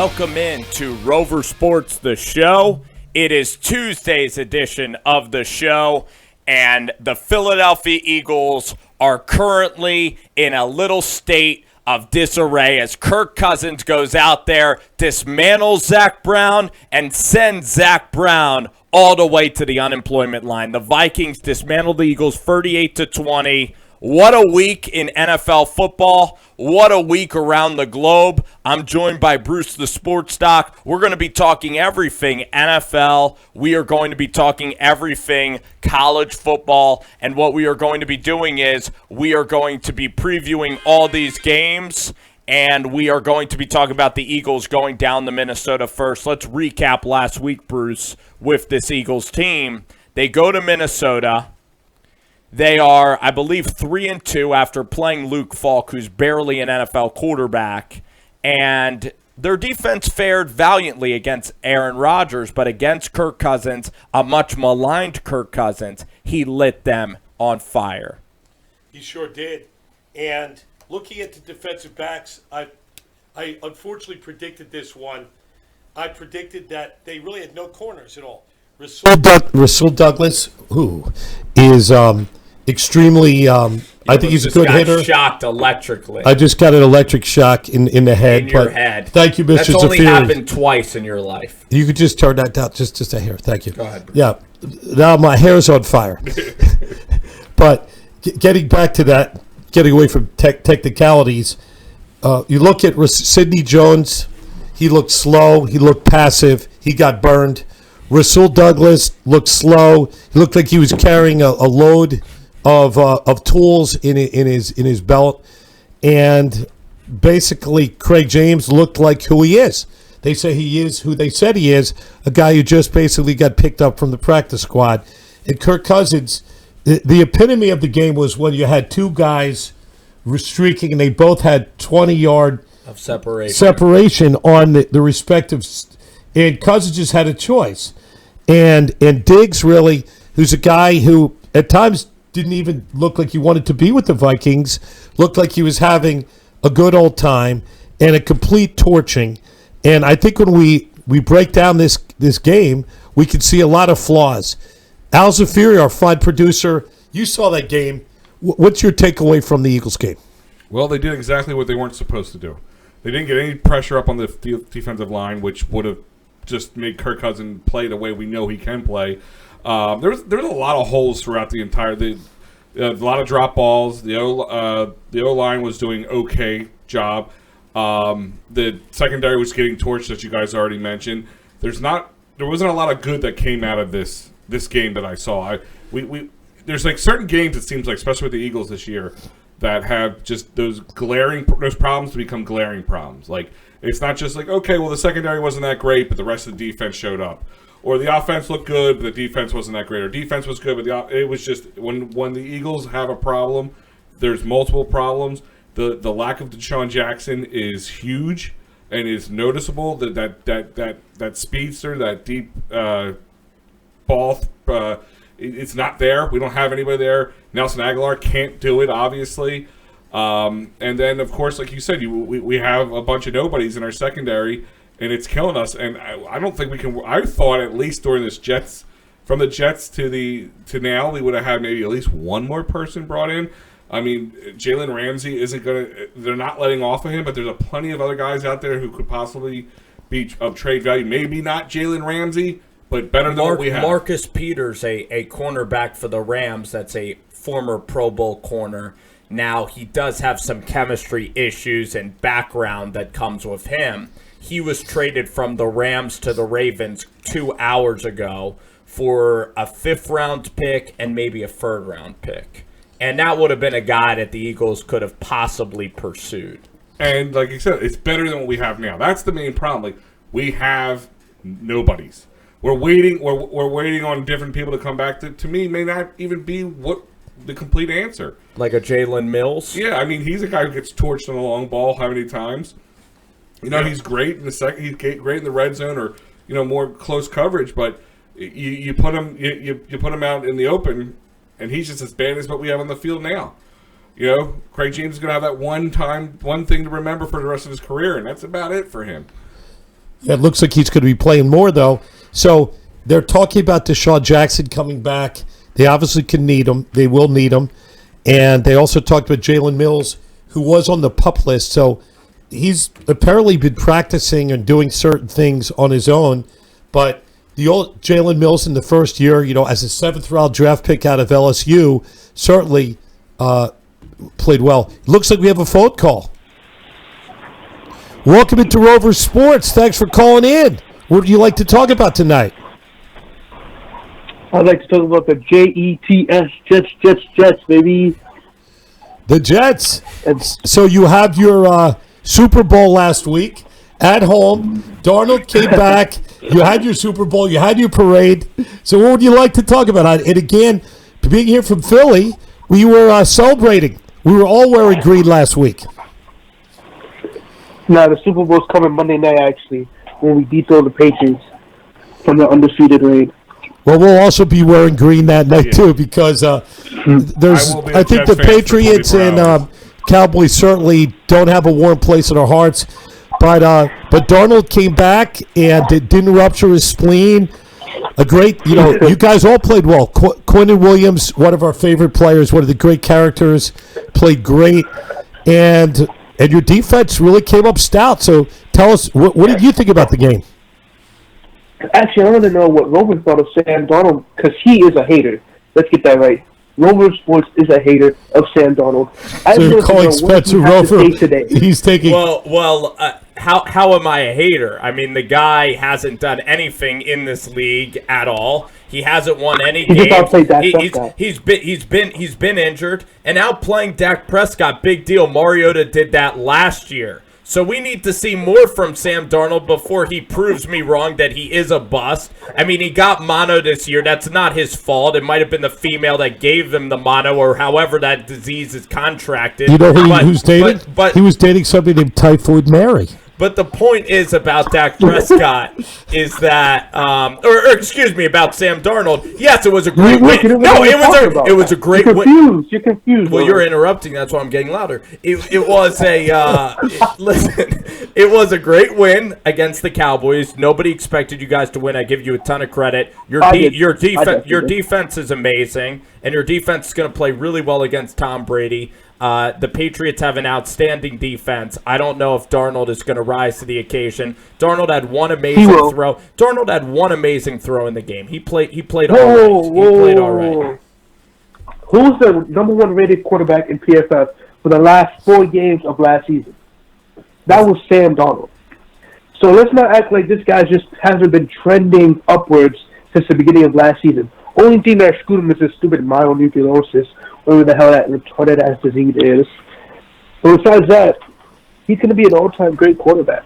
Welcome in to Rover Sports, the show. It is Tuesday's edition of the show, and the Philadelphia Eagles are currently in a little state of disarray as Kirk Cousins goes out there, dismantles Zach Brown, and sends Zach Brown all the way to the unemployment line. The Vikings dismantled the Eagles 38-20. What a week in NFL football. What a week around the globe. I'm joined by Bruce the Sports Doc. We're going to be talking everything NFL. We are going to be talking everything college football. And what we are going to be doing is we are going to be previewing all these games. And we are going to be talking about the Eagles going down to Minnesota first. Let's recap last week, Bruce, with this Eagles team. They go to Minnesota. They are, I believe, 3-2 after playing Luke Falk, who's barely an NFL quarterback. And their defense fared valiantly against Aaron Rodgers, but against Kirk Cousins, a much maligned Kirk Cousins, he lit them on fire. He sure did. And looking at the defensive backs, I unfortunately predicted this one. I predicted that they really had no corners at all. Rasul Douglas, who is extremely, I think he's a good hitter. Shocked electrically. I just got an electric shock in the head. In your head. Thank you, Mr. Zafiri. That's only happened twice in your life. You could just turn that down just a hair. Thank you. Go ahead. Yeah. Now my hair is on fire. But getting back to that, getting away from technicalities, you look at Sidney Jones. He looked slow. He looked passive. He got burned. Rasul Douglas looked slow. He looked like he was carrying a load of tools in his belt, and basically Craig James looked like who he is. They say he is who they said he is, a guy who just basically got picked up from the practice squad. And Kirk Cousins, the epitome of the game was when you had two guys streaking and they both had 20-yard of separation on the respective, and Cousins just had a choice. And Diggs really, who's a guy who at times didn't even look like he wanted to be with the Vikings, looked like he was having a good old time and a complete torching. And I think when we break down this game, we can see a lot of flaws. Al Zafiri, our fine producer, you saw that game. What's your takeaway from the Eagles game? Well, they did exactly what they weren't supposed to do. They didn't get any pressure up on the defensive line, which would have just made Kirk Cousins play the way we know he can play. There's a lot of holes throughout the entire. A lot of drop balls. The O-line was doing okay job. The secondary was getting torched, as you guys already mentioned. There wasn't a lot of good that came out of this game that I saw. There's like certain games, it seems like, especially with the Eagles this year, that have just those problems to become glaring problems. Like, it's not just like, okay, well, the secondary wasn't that great, but the rest of the defense showed up. Or the offense looked good, but the defense wasn't that great. Or defense was good, but it was just when the Eagles have a problem, there's multiple problems. The lack of Deshaun Jackson is huge and is noticeable. That speedster, that deep ball, it's not there. We don't have anybody there. Nelson Aguilar can't do it, obviously. And then, of course, like you said, we have a bunch of nobodies in our secondary, and it's killing us. And I don't think we can. I thought at least during this from the Jets to now, we would have had maybe at least one more person brought in. I mean, Jalen Ramsey isn't going to. They're not letting off of him, but there's plenty of other guys out there who could possibly be of trade value. Maybe not Jalen Ramsey, but better than what we have. Marcus Peters, a cornerback for the Rams. That's a former Pro Bowl corner. Now, he does have some chemistry issues and background that comes with him. He was traded from the Rams to the Ravens 2 hours ago for a 5th-round pick and maybe a 3rd-round pick. And that would have been a guy that the Eagles could have possibly pursued. And like you said, it's better than what we have now. That's the main problem. Like, we have nobodies. We're waiting on different people to come back to me, may not even be what the complete answer. Like a Jalen Mills? Yeah, I mean, he's a guy who gets torched on the long ball how many times? You know, he's great in the second. He's great in the red zone or more close coverage. But you put him put him out in the open, and he's just as bad as what we have on the field now. Craig James is going to have that one thing to remember for the rest of his career, and that's about it for him. It looks like he's going to be playing more, though. So they're talking about Deshaun Jackson coming back. They obviously can need him. They will need him. And they also talked about Jalen Mills, who was on the PUP list. So he's apparently been practicing and doing certain things on his own. But the old Jalen Mills in the first year, as a 7th-round draft pick out of LSU, certainly played well. Looks like we have a phone call. Welcome into Rover Sports. Thanks for calling in. What would you like to talk about tonight? I'd like to talk about the Jets, Jets, baby. The Jets. So you have your Super Bowl last week at home. Darnold came back. You had your Super Bowl. You had your parade. So what would you like to talk about? And again, being here from Philly, we were celebrating. We were all wearing green last week. Nah, the Super Bowl's coming Monday night, actually, when we dethrow the Patriots from the undefeated reign. Well, we'll also be wearing green that night, too, because I think the Patriots and Cowboys certainly don't have a warm place in our hearts. But Darnold came back and didn't rupture his spleen. A great, you guys all played well. Quentin Williams, one of our favorite players, one of the great characters, played great. And your defense really came up stout. So tell us, what did you think about the game? Actually, I want to know what Rover thought of Sam Darnold, because he is a hater. Let's get that right. Rover Sports is a hater of Sam Darnold. So you're calling Spencer Rover. He's taking. Well. How am I a hater? I mean, the guy hasn't done anything in this league at all. He hasn't won any games. He's been injured and outplaying Dak Prescott. Big deal. Mariota did that last year. So we need to see more from Sam Darnold before he proves me wrong that he is a bust. I mean, he got mono this year. That's not his fault. It might have been the female that gave him the mono or however that disease is contracted. You know who's dating? But he was dating somebody named Typhoid Mary. But the point is about Dak Prescott is that, about Sam Darnold. Yes, it was a great win. No, it was a great win. You're confused. Well, you're interrupting. That's why I'm getting louder. It was it was a great win against the Cowboys. Nobody expected you guys to win. I give you a ton of credit. Your defense is amazing, and your defense is going to play really well against Tom Brady. The Patriots have an outstanding defense. I don't know if Darnold is going to rise to the occasion. Darnold had one amazing throw. Darnold had one amazing throw in the game. He played all right. Who was the number 1 rated quarterback in PFF for the last 4 games of last season? That was Sam Darnold. So let's not act like this guy just hasn't been trending upwards since the beginning of last season. Only thing that screwed him is his stupid myonucleosis, whatever the hell that retarded ass disease is. But besides that, he's going to be an all-time great quarterback.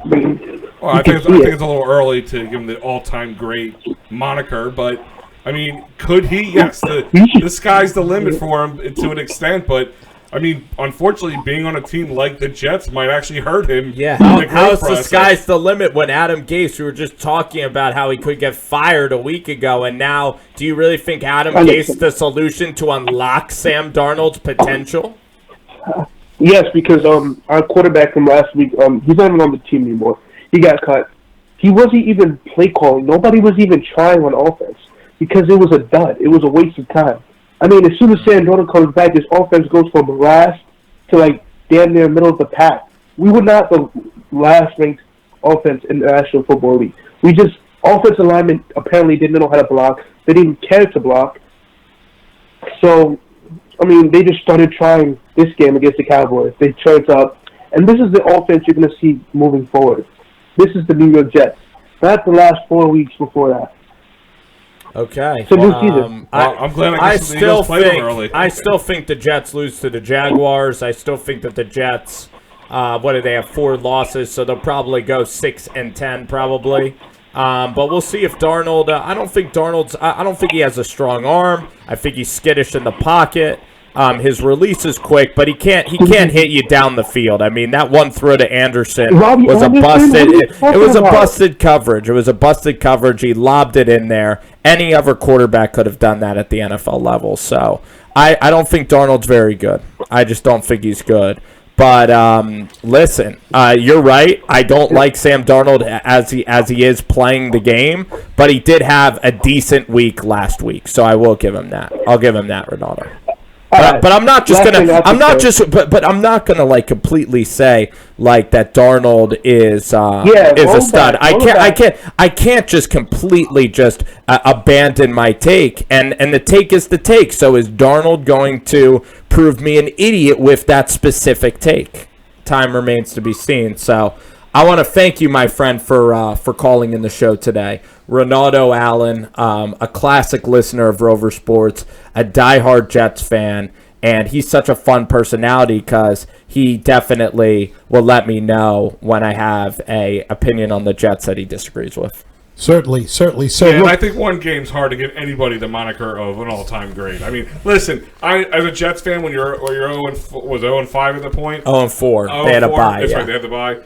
I think it's a little early to give him the all-time great moniker, but I mean, could he? Yes, the sky's the limit for him to an extent, but I mean, unfortunately, being on a team like the Jets might actually hurt him. Yeah, how's the sky's the limit when Adam Gase, we were just talking about how he could get fired a week ago, and now do you really think Adam Gase is the solution to unlock Sam Darnold's potential? Yes, because our quarterback from last week, he's not even on the team anymore. He got cut. He wasn't even play calling. Nobody was even trying on offense because it was a dud. It was a waste of time. I mean, as soon as Sam Darnold comes back, his offense goes from morass to damn near middle of the pack. We were not the last ranked offense in the National Football League. Offensive linemen apparently didn't know how to block. They didn't care to block. So, I mean, they just started trying this game against the Cowboys. They turned up. And this is the offense you're going to see moving forward. This is the New York Jets. Not the last 4 weeks before that. Okay. So I'm glad I still think the Jets lose to the Jaguars. I still think that the Jets, what do they have, 4 losses, so they'll probably go 6-10 probably. But we'll see if Darnold. I don't think he has a strong arm. I think he's skittish in the pocket. His release is quick, but he can't hit you down the field. I mean, that one throw to Anderson was a busted. It was a busted coverage. It was a busted coverage. He lobbed it in there. Any other quarterback could have done that at the NFL level. So I don't think Darnold's very good. I just don't think he's good. But listen, you're right. I don't like Sam Darnold as he is playing the game, but he did have a decent week last week, so I will give him that. I'll give him that, Ronaldo. But I'm not just gonna. But I'm not gonna like completely say like that Darnold is a stud. I can't just completely just abandon my take, and the take is the take. So is Darnold going to prove me an idiot with that specific take? Time remains to be seen. So I want to thank you, my friend, for calling in the show today. Ronaldo Allen, a classic listener of Rover Sports, a diehard Jets fan, and he's such a fun personality because he definitely will let me know when I have a opinion on the Jets that he disagrees with. Certainly. So yeah, and I think one game's hard to give anybody the moniker of an all-time great. I mean, listen, as a Jets fan, when you're 0-5 at the point, 0-4, they had a bye. That's right, they had the bye.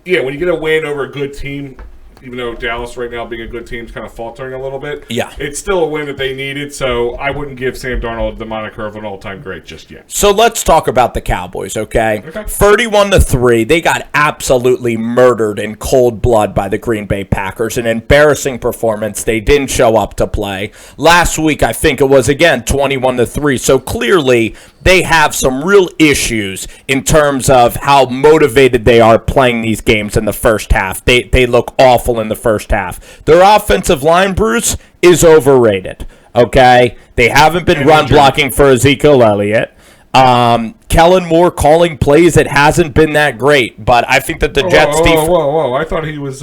Yeah, when you get a win over a good team, even though Dallas right now being a good team is kind of faltering a little bit, yeah, it's still a win that they needed, so I wouldn't give Sam Darnold the moniker of an all-time great just yet. So let's talk about the Cowboys, okay? 31-3, they got absolutely murdered in cold blood by the Green Bay Packers. An embarrassing performance. They didn't show up to play. Last week, I think it was, again, 21-3, so clearly they have some real issues in terms of how motivated they are playing these games in the first half. They look awful in the first half. Their offensive line, Bruce, is overrated, okay? They haven't been run blocking for Ezekiel Elliott. Kellen Moore calling plays, it hasn't been that great, but I think that the Jets defense... Whoa. I thought he was...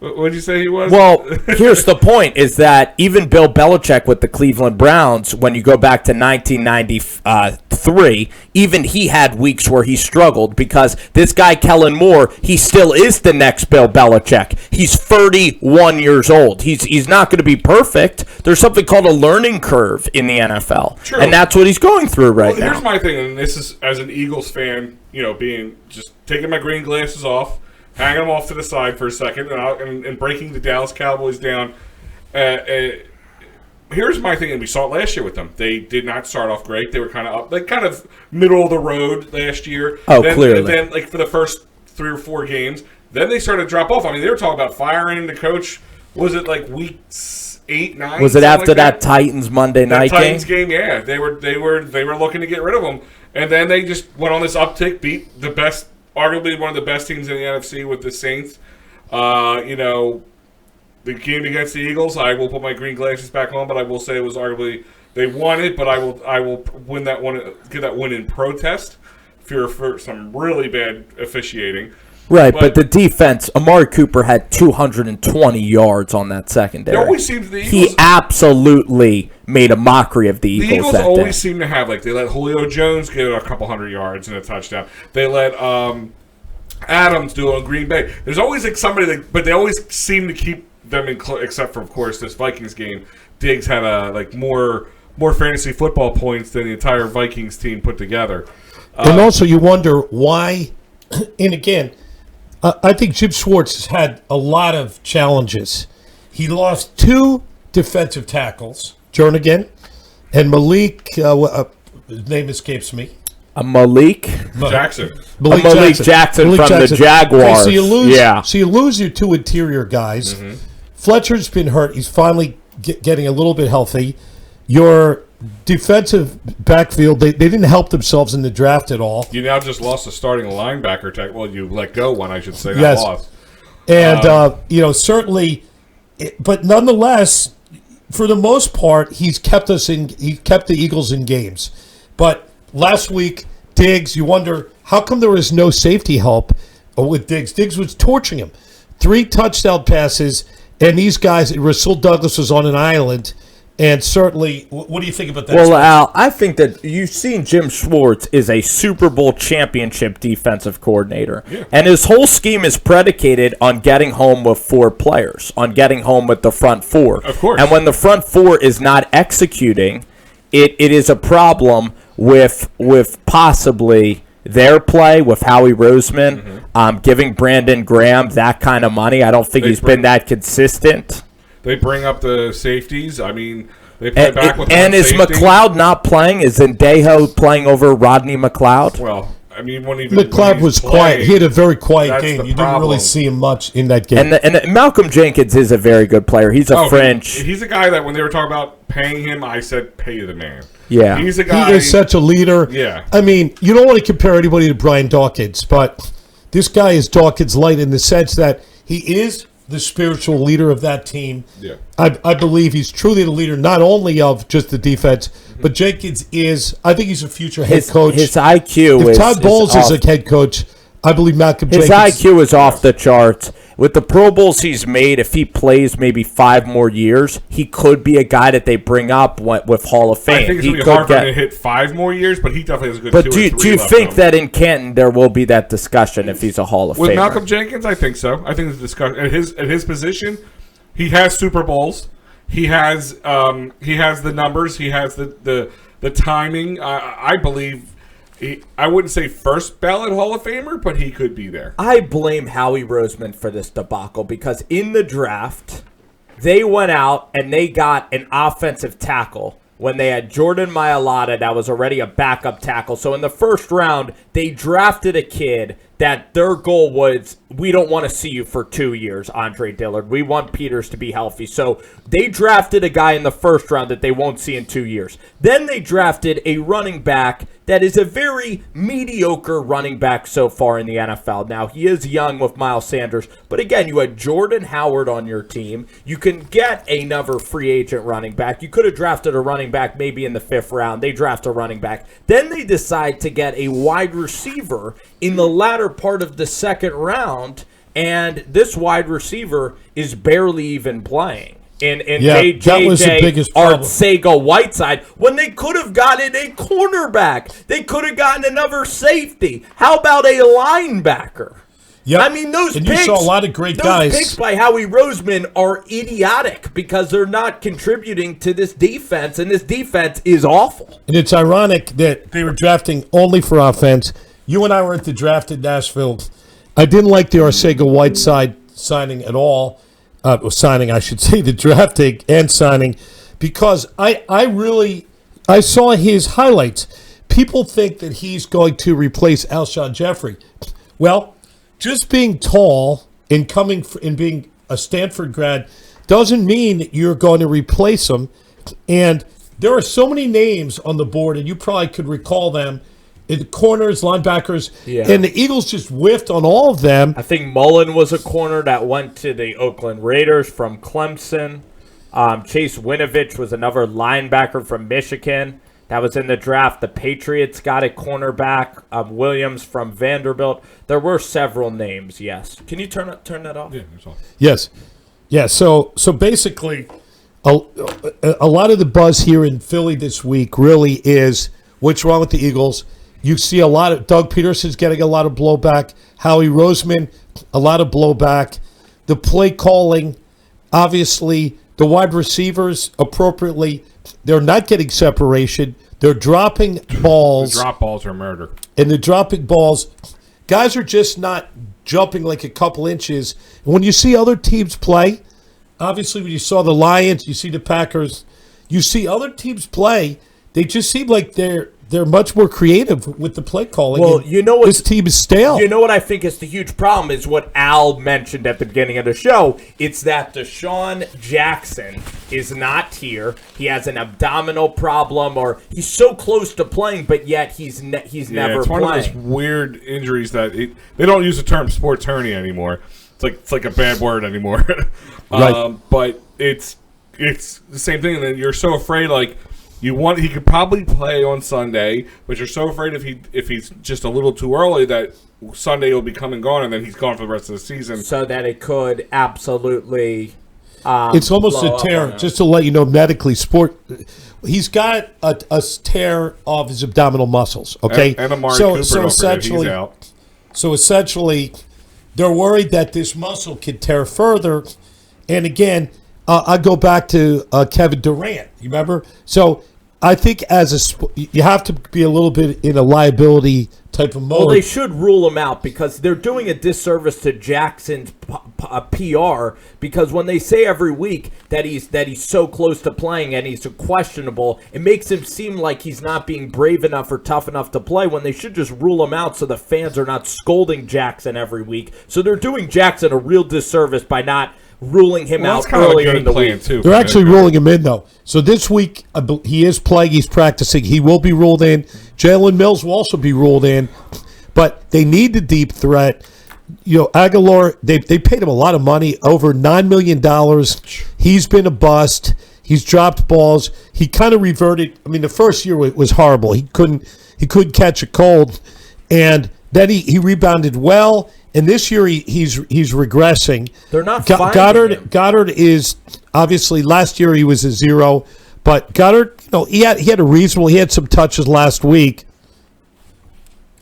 What did you say he was? Well, here's the point, is that even Bill Belichick with the Cleveland Browns, when you go back to 1993, even he had weeks where he struggled because this guy, Kellen Moore, he still is the next Bill Belichick. He's 31 years old. He's not going to be perfect. There's something called a learning curve in the NFL. True. And that's what he's going through right now. Here's my thing, and this is as an Eagles fan, being just taking my green glasses off, hanging them off to the side for a second, and breaking the Dallas Cowboys down. Here's my thing, and we saw it last year with them. They did not start off great. They were kind of middle of the road last year. Clearly. Then, for the first 3 or 4 games, then they started to drop off. I mean, they were talking about firing the coach. Was it like week 8, 9? Was it after that Titans Monday night game? Titans game, yeah. They were looking to get rid of him, and then they just went on this uptick, beat the best. Arguably one of the best teams in the NFC with the Saints. The game against the Eagles, I will put my green glasses back on, but I will say it was arguably they won it, but I will win that one, get that win in protest for some really bad officiating. Right, but the defense, Amari Cooper had 220 yards on that secondary. It always seems the Eagles... He absolutely made a mockery of the Eagles. The Eagles that always day. seem to have, they let Julio Jones get a couple hundred yards and a touchdown. They let Adams do it on Green Bay. There's always somebody but they always seem to keep them in, except for, of course, this Vikings game. Diggs had more fantasy football points than the entire Vikings team put together. And also you wonder why, and again, I think Jim Schwartz has had a lot of challenges. He lost 2 defensive tackles, Jernigan and Malik, his name escapes me. Malik Jackson. Malik Jackson from the Jaguars. Okay, so you lose your 2 interior guys. Mm-hmm. Fletcher's been hurt. He's finally getting a little bit healthy. Your defensive backfield, they didn't help themselves in the draft at all. You now just lost a starting linebacker. Well, you let go one, I should say, not yes. lost. And, certainly, but nonetheless, for the most part, he kept the Eagles in games. But last week, Diggs, you wonder, how come there was no safety help with Diggs? Diggs was torching him. 3 touchdown passes, and these guys, Rasul Douglas was on an island. And certainly, what do you think about that? Well, Al, I think that you've seen Jim Schwartz is a Super Bowl championship defensive coordinator. Yeah. And his whole scheme is predicated on getting home with 4 players, on getting home with the front 4. Of course. And when the front 4 is not executing, it is a problem with possibly their play, with Howie Roseman, giving Brandon Graham that kind of money. I don't think he's been that consistent. They bring up the safeties. I mean, They play back with and one is safety. McLeod not playing? Is Zendejo playing over Rodney McLeod? Well, I mean, when McLeod was quiet. He had a very quiet that's game. the You didn't really problem. see him much in that game. And Malcolm Jenkins is a very good player. He's a French. He's a guy that when they were talking about paying him, I said, pay the man. Yeah. He's a guy. He is such a leader. Yeah. I mean, you don't want to compare anybody to Brian Dawkins, but this guy is Dawkins light in the sense that he is the spiritual leader of that team. Yeah. I believe he's truly the leader, not only of just the defense, but Jenkins is. I think he's a future head coach. His IQ if is Todd Bowles is off. a head coach, I believe Malcolm His Jenkins. IQ is off the charts. With the Pro Bowls he's made, if he plays maybe 5 more years, he could be a guy that they bring up with Hall of Fame. I think it's he going to be could hard for him to hit 5 more years, but he definitely has a good But 2 do or you, 3 do you left think in him. that in Canton there will be that discussion if he's a Hall of With Famer? Malcolm Jenkins, I think so. I think the discussion at his position, he has Super Bowls. He has the numbers. He has the timing. I believe. I wouldn't say first ballot Hall of Famer, but he could be there. I blame Howie Roseman for this debacle because in the draft, they went out and they got an offensive tackle when they had Jordan Mailata that was already a backup tackle. So in the first round, they drafted a kid that their goal was, we don't want to see you for 2 years, Andre Dillard. We want Peters to be healthy. So they drafted a guy in the first round that they won't see in 2 years. Then they drafted a running back that is a very mediocre running back so far in the NFL. Now, he is young with Miles Sanders, but again, you had Jordan Howard on your team. You can get another free agent running back. You could have drafted a running back maybe in the 5th round. They draft a running back. Then they decide to get a wide receiver in the latter part of the 2nd round, and this wide receiver is barely even playing. And that was the biggest problem. Arcega-Whiteside, when they could have gotten a cornerback. They could have gotten another safety. How about a linebacker? Yep. I mean, those and picks, you saw a lot of great guys. Those picks by Howie Roseman are idiotic because they're not contributing to this defense, and this defense is awful. And it's ironic that they were drafting only for offense. You and I were at the draft in Nashville. I didn't like the Arcega-Whiteside signing at all. The drafting and signing, because I saw his highlights. People think that he's going to replace Alshon Jeffrey. Well, just being tall and being a Stanford grad doesn't mean that you're going to replace him. And there are so many names on the board, and you probably could recall them. The corners, linebackers, and the Eagles just whiffed on all of them. I think Mullen was a corner that went to the Oakland Raiders from Clemson. Chase Winovich was another linebacker from Michigan that was in the draft. The Patriots got a cornerback, Williams from Vanderbilt. There were several names, yes. Can you turn that off? Yeah, that's all. Yes. Yeah, so basically, a lot of the buzz here in Philly this week really is what's wrong with the Eagles. You see a lot of Doug Peterson's getting a lot of blowback. Howie Roseman, a lot of blowback. The play calling, obviously, the wide receivers appropriately, they're not getting separation. They're dropping balls. The drop balls are murder. And the dropping balls, guys are just not jumping like a couple inches. And when you see other teams play, obviously when you saw the Lions, you see the Packers, you see other teams play, they just seem like they're much more creative with the play calling. Well, you know what? This team is stale. You know what I think is the huge problem is what Al mentioned at the beginning of the show. It's that Deshaun Jackson is not here. He has an abdominal problem, or he's so close to playing, but yet he's never It's playing. one of those weird injuries that they don't use the term sports hernia anymore. It's like a bad word anymore. Right. But it's the same thing, and then you're so afraid he could probably play on Sunday, but you're so afraid if he's just a little too early that Sunday will be come and gone, and then he's gone for the rest of the season. So that it could absolutely. It's almost a tear. Just to let you know, medically, he's got a tear of his abdominal muscles. Okay, and Amari Cooper, he's out. So essentially, they're worried that this muscle could tear further. And again, I go back to Kevin Durant. You remember? So I think you have to be a little bit in a liability type of mode. Well, they should rule him out because they're doing a disservice to Jackson's PR, because when they say every week that he's so close to playing and he's questionable, it makes him seem like he's not being brave enough or tough enough to play, when they should just rule him out so the fans are not scolding Jackson every week. So they're doing Jackson a real disservice by not ruling him out earlier in the week. They're actually ruling him in, though. So this week, he is playing. He's practicing. He will be ruled in. Jalen Mills will also be ruled in. But they need the deep threat. Aguilar, they paid him a lot of money, over $9 million. He's been a bust. He's dropped balls. He kind of reverted. I mean, the first year was horrible. He couldn't catch a cold. And then he rebounded well. And this year he's regressing. They're not finding him. Goddard is obviously, last year he was a 0, but Goddard, he had a reasonable. He had some touches last week.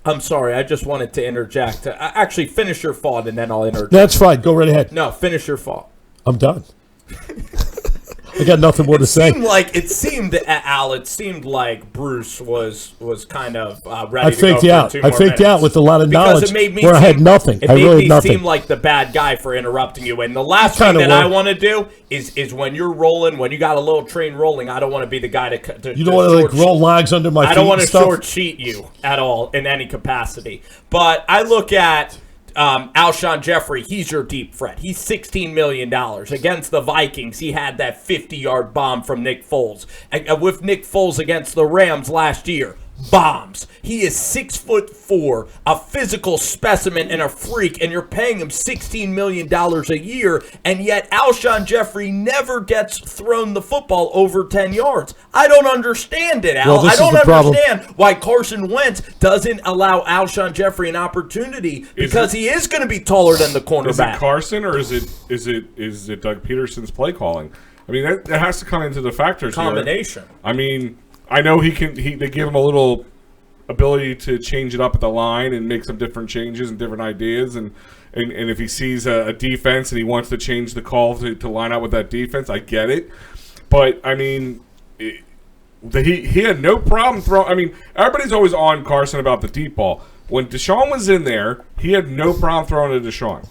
I'm sorry, I just wanted to interject. Actually, finish your thought and then I'll interject. That's fine. Go right ahead. No, finish your thought. I'm done. I got nothing more to say. It seemed like Bruce was kind of ready I to faked go you for out. 2 I more faked you out minutes. with a lot of Because knowledge it made me where I had nothing. It I made really me had nothing. seem like the bad guy for interrupting you. And the last thing that I want to do is when you're rolling, when you got a little train rolling, I don't want to be the guy to you don't want to roll logs under my feet. I don't want to stuff? short sheet you at all in any capacity. But I look at Alshon Jeffrey, he's your deep threat. He's $16 million. Against the Vikings, he had that 50-yard bomb from Nick Foles. With Nick Foles against the Rams last year, bombs. He is 6'4", a physical specimen and a freak, and you're paying him $16 million a year, and yet Alshon Jeffrey never gets thrown the football over 10 yards. I don't understand it, Al. I don't understand why Carson Wentz doesn't allow Alshon Jeffrey an opportunity, because he is going to be taller than the cornerback. Is it Carson or is it Doug Peterson's play calling? I mean, that has to come into the factors. Combination. Here. I mean, I know they give him a little ability to change it up at the line and make some different changes and different ideas, and if he sees a defense and he wants to change the call to line up with that defense, I get it. But I mean, he had no problem throwing. I mean, everybody's always on Carson about the deep ball. When Deshaun was in there, he had no problem throwing to Deshaun.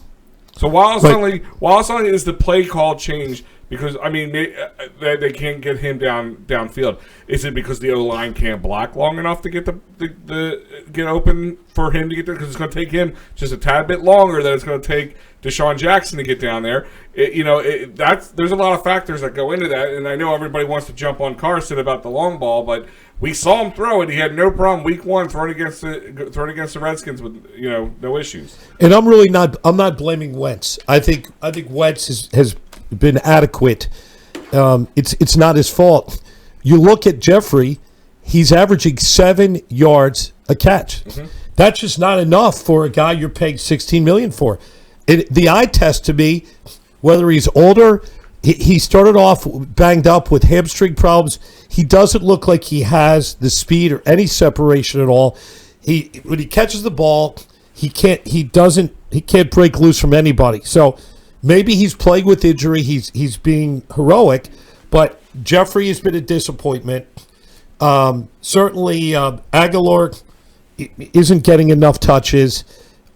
So while suddenly is the play call change? Because, I mean, they can't get him downfield. Is it because the O-line can't block long enough to get get open for him to get there? Because it's going to take him just a tad bit longer than it's going to take Deshaun Jackson to get down there. There's a lot of factors that go into that, and I know everybody wants to jump on Carson about the long ball, but we saw him throw it. He had no problem week 1 throwing against the Redskins with no issues. And I'm not blaming Wentz. I think Wentz has been adequate. It's not his fault. You look at Jeffrey, he's averaging 7 yards a catch. Mm-hmm. That's just not enough for a guy you're paying $16 million for. The eye test to me, whether he's older, he started off banged up with hamstring problems. He doesn't look like he has the speed or any separation at all. When he catches the ball, he can't break loose from anybody. So maybe he's playing with injury. He's being heroic, but Jeffrey has been a disappointment. Certainly, Aguilar isn't getting enough touches.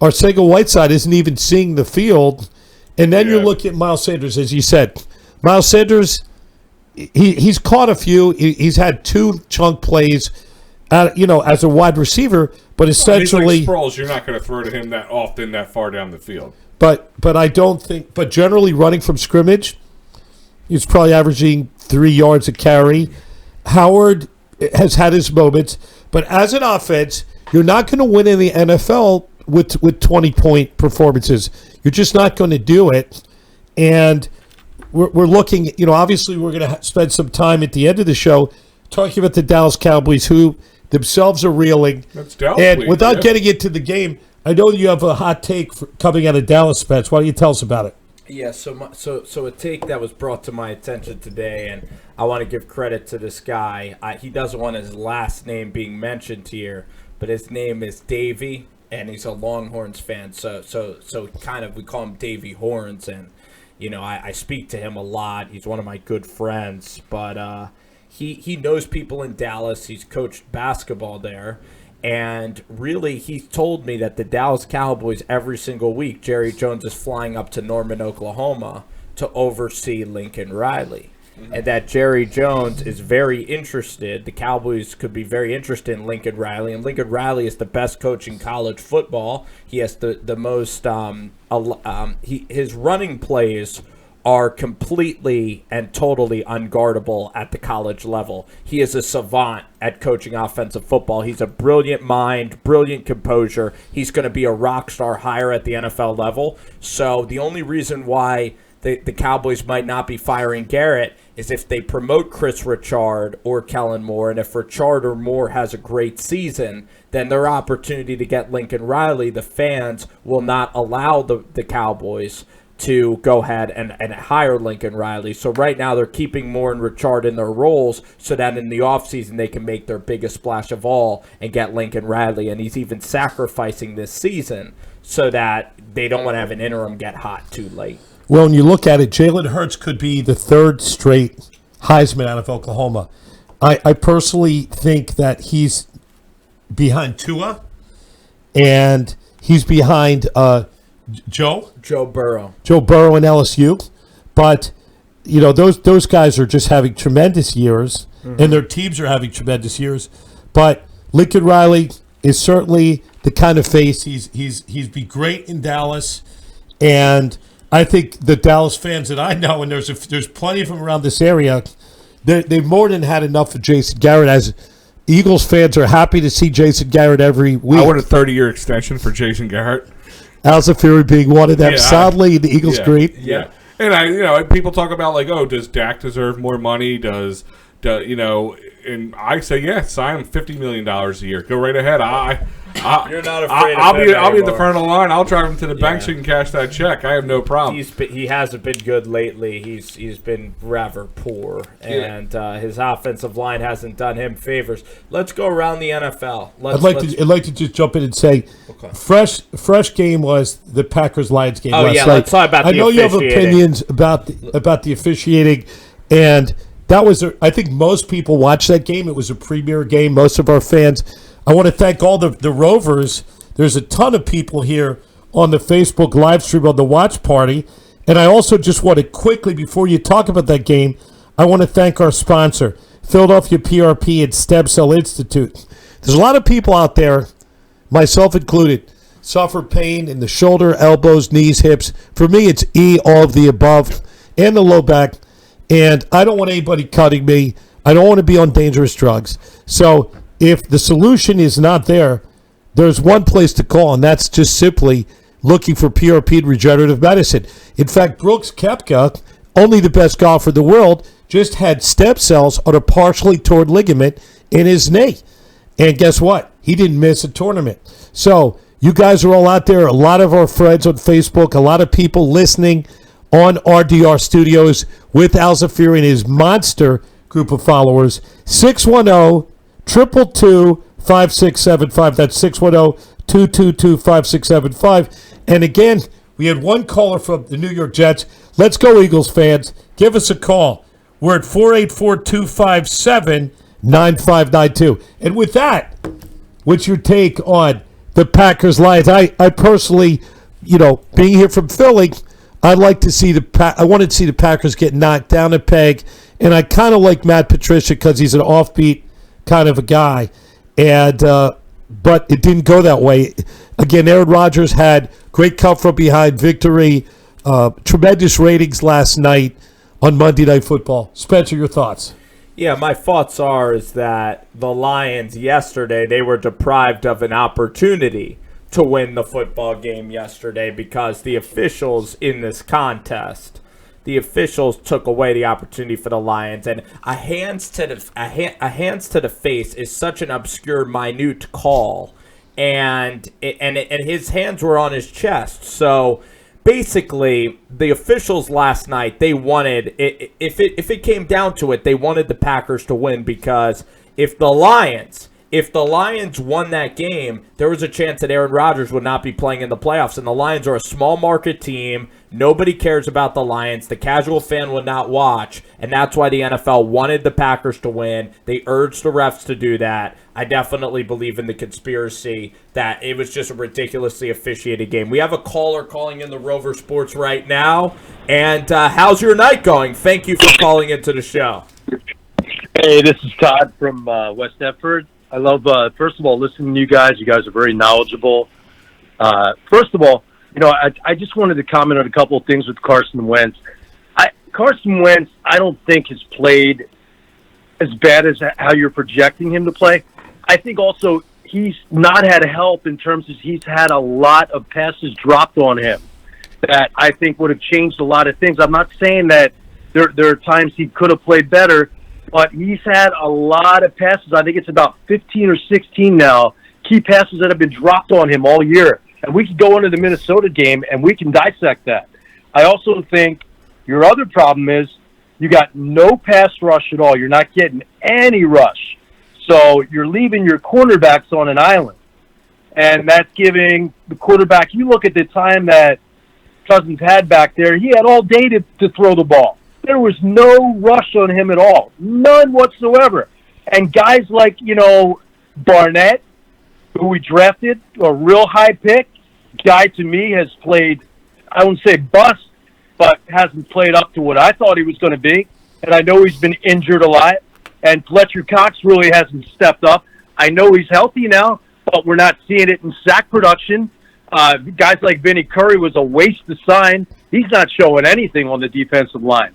Arcega-Whiteside isn't even seeing the field. And then you look at Miles Sanders, as you said. Miles Sanders, he's caught a few. He's had 2 chunk plays, as a wide receiver, but essentially, he's like Sproles, you're not going to throw to him that often, that far down the field. But I don't think. But generally, running from scrimmage, he's probably averaging 3 yards a carry. Howard has had his moments, but as an offense, you're not going to win in the NFL with 20-point performances. You're just not going to do it. And we're looking. Obviously, we're going to spend some time at the end of the show talking about the Dallas Cowboys, who themselves are reeling. That's Dallas. And without getting into the game, I know you have a hot take coming out of Dallas, Spence. Why don't you tell us about it? Yeah, so a take that was brought to my attention today, and I want to give credit to this guy. He doesn't want his last name being mentioned here, but his name is Davey, and he's a Longhorns fan. So kind of we call him Davey Horns, and I speak to him a lot. He's one of my good friends, but he knows people in Dallas. He's coached basketball there. And really, he's told me that the Dallas Cowboys, every single week, Jerry Jones is flying up to Norman, Oklahoma to oversee Lincoln Riley. And that Jerry Jones is very interested. The Cowboys could be very interested in Lincoln Riley. And Lincoln Riley is the best coach in college football. He has the most his running plays are completely and totally unguardable at the college level. He is a savant at coaching offensive football. He's a brilliant mind, brilliant composure. He's going to be a rock star hire at the NFL level. So the only reason why the Cowboys might not be firing Garrett is if they promote Chris Richard or Kellen Moore, and if Richard or Moore has a great season, then their opportunity to get Lincoln Riley, the fans will not allow the Cowboys to go ahead and hire Lincoln Riley. So right now they're keeping Moore and Richard in their roles so that in the offseason they can make their biggest splash of all and get Lincoln Riley. And he's even sacrificing this season so that they don't want to have an interim get hot too late. Well, when you look at it, Jalen Hurts could be the third straight Heisman out of Oklahoma. I personally think that he's behind Tua, and he's behind Joe Burrow and LSU. But, you know, those guys are just having tremendous years, and their teams are having tremendous years. But Lincoln Riley is certainly the kind of face. He's be great in Dallas, and I think the Dallas fans that I know, and there's plenty of them around this area, they've more than had enough of Jason Garrett. As Eagles fans are happy to see Jason Garrett every week. I want a 30-year extension for Jason Garrett. Alzafiri being one of them. Yeah, Sadly, the Eagles great. Yeah. And people talk about like, oh, does Dak deserve more money? And I say, yeah, sign him $50 million a year. Go right ahead. You're not afraid I'll of him be at the anymore. front of the line. I'll drive him to the bank so you can cash that check. I have no problem. He hasn't been good lately. He's been rather poor, and his offensive line hasn't done him favors. Let's go around the NFL. I'd like to just jump in and say, fresh game was the Packers-Lions game last night. Let's talk about the you have officiating. opinions about the officiating, and that was I think most people watched that game. It was a premier game. Most of our fans. I want to thank all the Rovers. There's a ton of people here on the Facebook live stream on the watch party. And I also just want to quickly, before you talk about that game, I want to thank our sponsor, Philadelphia PRP and Stem Cell Institute. There's a lot of people out there, myself included, suffer pain in the shoulder, elbows, knees, hips. For me, it's all of the above and the low back. And I don't want anybody cutting me. I don't want to be on dangerous drugs. So if the solution is not there, there's one place to call, and that's just simply looking for PRP and regenerative medicine. In fact, Brooks Koepka, only the best golfer in the world, just had stem cells on a partially torn ligament in his knee. And guess what? He didn't miss a tournament. So you guys are all out there. A lot of our friends on Facebook, a lot of people listening on RDR Studios with Alzafiri and his monster group of followers. 610-222-5675. That's 610-222-5675. And again, we had one caller from the New York Jets. Let's go, Eagles fans. Give us a call. We're at 484-257-9592. And with that, what's your take on the Packers-Lions? I personally, being here from Philly, I'd like to see I wanted to see the Packers get knocked down a peg, and I kind of like Matt Patricia because he's an offbeat kind of a guy, and but it didn't go that way. Again, Aaron Rodgers had great come from behind victory, tremendous ratings last night on Monday Night Football. Spencer, your thoughts? Yeah, my thoughts is that the Lions yesterday, they were deprived of an opportunity to win the football game yesterday because the officials in this contest, the officials took away the opportunity for the Lions. And a hands to the face is such an obscure, minute call, and his hands were on his chest. So basically, the officials last night, they wanted, if it came down to it, they wanted the Packers to win, because if the Lions, if the Lions won that game, there was a chance that Aaron Rodgers would not be playing in the playoffs. And the Lions are a small market team. Nobody cares about the Lions. The casual fan would not watch. And that's why the NFL wanted the Packers to win. They urged the refs to do that. I definitely believe in the conspiracy that it was just a ridiculously officiated game. We have a caller calling in the Rover Sports right now. And how's your night going? Thank you for calling into the show. Hey, this is Todd from West Deptford. I love, first of all, listening to you guys. You guys are very knowledgeable. First of all, I just wanted to comment on a couple of things with Carson Wentz. Carson Wentz, I don't think has played as bad as how you're projecting him to play. I think also he's not had help in terms of he's had a lot of passes dropped on him that I think would have changed a lot of things. I'm not saying that there are times he could have played better, but he's had a lot of passes. I think it's about 15 or 16 now, key passes that have been dropped on him all year. And we can go into the Minnesota game, and we can dissect that. I also think your other problem is you got no pass rush at all. You're not getting any rush. So you're leaving your cornerbacks on an island. And that's giving the quarterback, you look at the time that Cousins had back there, he had all day to throw the ball. There was no rush on him at all. None whatsoever. And guys like, Barnett, who we drafted, a real high pick, guy to me has played, I wouldn't say bust, but hasn't played up to what I thought he was going to be. And I know he's been injured a lot. And Fletcher Cox really hasn't stepped up. I know he's healthy now, but we're not seeing it in sack production. Guys like Vinny Curry was a waste to sign. He's not showing anything on the defensive line.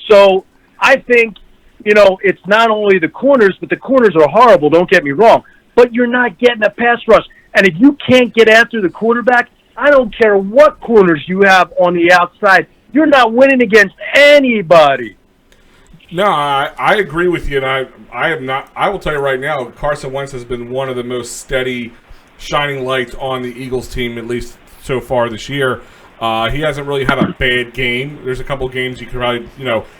So I think, it's not only the corners, but the corners are horrible, don't get me wrong. But you're not getting a pass rush. And if you can't get after the quarterback, I don't care what corners you have on the outside. You're not winning against anybody. No, I agree with you, and I am not. I will tell you right now, Carson Wentz has been one of the most steady, shining lights on the Eagles team, at least so far this year. He hasn't really had a bad game. There's a couple games you could probably,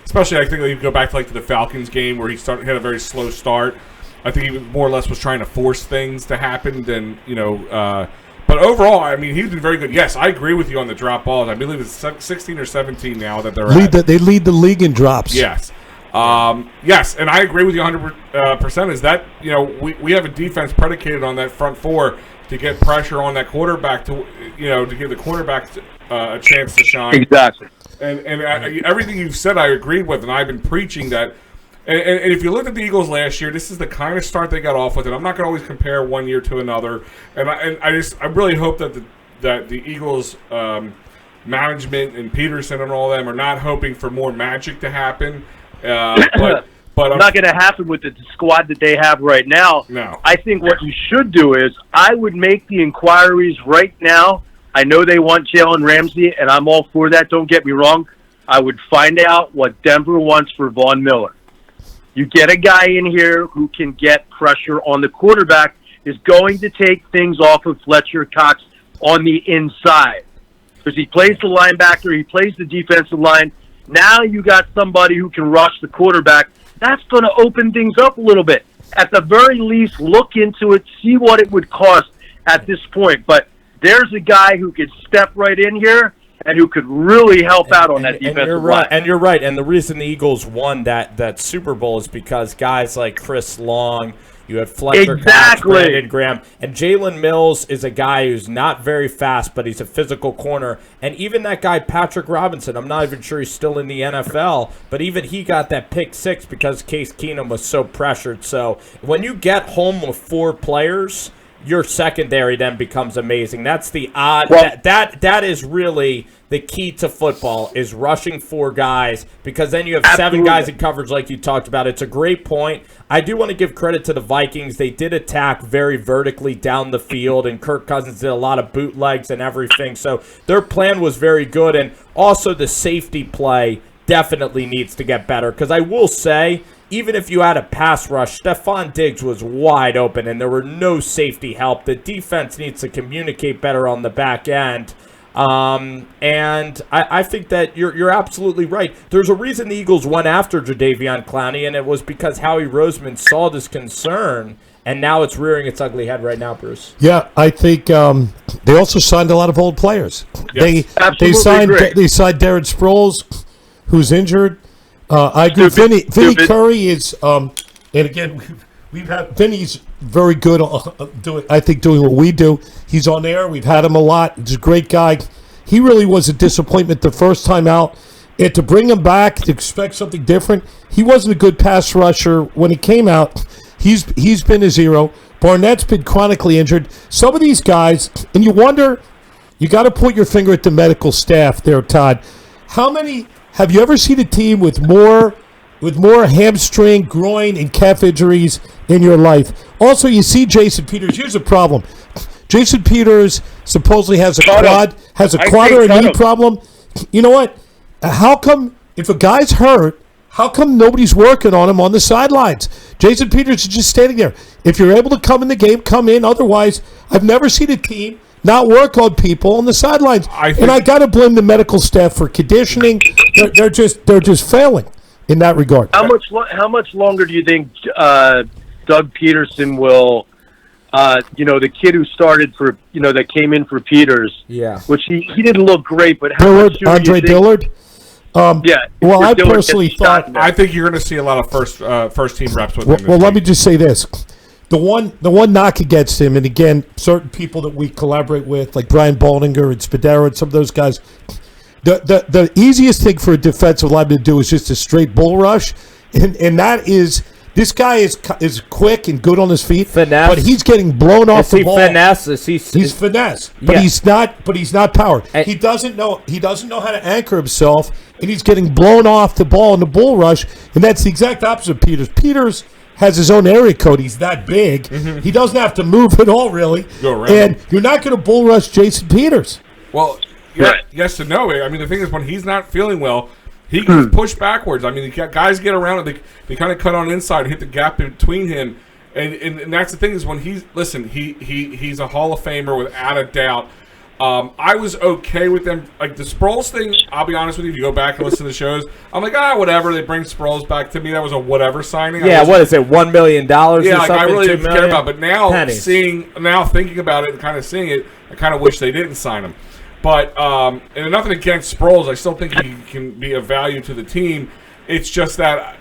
especially I think you go back to the Falcons game where he had a very slow start. I think he more or less was trying to force things to happen than, but overall, I mean, he's been very good. Yes, I agree with you on the drop balls. I believe it's 16 or 17 now that they're They lead the league in drops. Yes. Yes, and I agree with you 100%. Is that, we have a defense predicated on that front four to get pressure on that quarterback to give the quarterback a chance to shine. Exactly. And everything you've said, I agreed with, and I've been preaching that. And if you look at the Eagles last year, this is the kind of start they got off with. And I'm not going to always compare one year to another. And I really hope that the Eagles management and Peterson and all of them are not hoping for more magic to happen. But not going to happen with the squad that they have right now. No. I think what you should do is I would make the inquiries right now. I know they want Jalen Ramsey, and I'm all for that. Don't get me wrong. I would find out what Denver wants for Von Miller. You get a guy in here who can get pressure on the quarterback, is going to take things off of Fletcher Cox on the inside. Because he plays the linebacker, he plays the defensive line. Now you got somebody who can rush the quarterback. That's going to open things up a little bit. At the very least, look into it, see what it would cost at this point. But there's a guy who could step right in here and who could really help out on that defensive line. And you're right. And the reason the Eagles won that Super Bowl is because guys like Chris Long, you have Fletcher Cox, Brandon Graham, and Jalen Mills is a guy who's not very fast, but he's a physical corner. And even that guy, Patrick Robinson, I'm not even sure he's still in the NFL, but even he got that pick six because Case Keenum was so pressured. So when you get home with four players, your secondary then becomes amazing. That's the odd. Well, that is really the key to football is rushing four guys because then you have seven guys in coverage like you talked about. It's a great point. I do want to give credit to the Vikings. They did attack very vertically down the field, and Kirk Cousins did a lot of bootlegs and everything. So their plan was very good, and also the safety play definitely needs to get better because I will say, even if you had a pass rush, Stephon Diggs was wide open and there were no safety help. The defense needs to communicate better on the back end. And I think that you're absolutely right. There's a reason the Eagles went after Jadeveon Clowney, and it was because Howie Roseman saw this concern, and now it's rearing its ugly head right now, Bruce. Yeah, I think they also signed a lot of old players. Yes. They signed Darren Sproles, who's injured. I agree. Vinny Curry is, and again, we've had Vinny's very good doing what we do. He's on air. We've had him a lot. He's a great guy. He really was a disappointment the first time out. And to bring him back, to expect something different, he wasn't a good pass rusher when he came out. He's been a zero. Barnett's been chronically injured. Some of these guys, and you wonder, you got to point your finger at the medical staff there, Todd. How many have you ever seen a team with more hamstring, groin, and calf injuries in your life? Also, you see Jason Peters. Here's the problem. Jason Peters supposedly has a quad or a knee problem. You know what? How come if a guy's hurt, how come nobody's working on him on the sidelines? Jason Peters is just standing there. If you're able to come in the game, come in. Otherwise, I've never seen a team not work on people on the sidelines. And I got to blame the medical staff for conditioning. They're just failing in that regard. How much longer do you think Doug Peterson will? The kid who started for that came in for Peters. Yeah. Which he didn't look great, but Andre Dillard. Yeah. Well, I personally thought. I think you're going to see a lot of first team reps with him. Well, let me just say this: the one knock against him, and again, certain people that we collaborate with, like Brian Baldinger and Spadaro and some of those guys. The easiest thing for a defensive lineman to do is just a straight bull rush, and that is. This guy is quick and good on his feet, finesse. But he's getting blown off the ball. He's finesse, but he's not powered. He doesn't know how to anchor himself, and he's getting blown off the ball in the bull rush, and that's the exact opposite of Peters. Peters has his own area code. He's that big. Mm-hmm. He doesn't have to move at all, really. Go around. And you're not going to bull rush Jason Peters. Well, yes and no. I mean, the thing is, when he's not feeling well, he gets pushed backwards. I mean, guys get around and they kind of cut on inside, hit the gap between him, and that's the thing is when he's a Hall of Famer without a doubt. I was okay with them, like the Sproles thing. I'll be honest with you. If you go back and listen to the shows, I'm like, whatever. They bring Sproles back. To me, that was a whatever signing. Yeah, what is it? $1 million? Yeah, or like something, I really didn't care about. But now pennies. thinking about it and kind of seeing it, I kind of wish they didn't sign him. But and nothing against Sproles, I still think he can be of value to the team. It's just that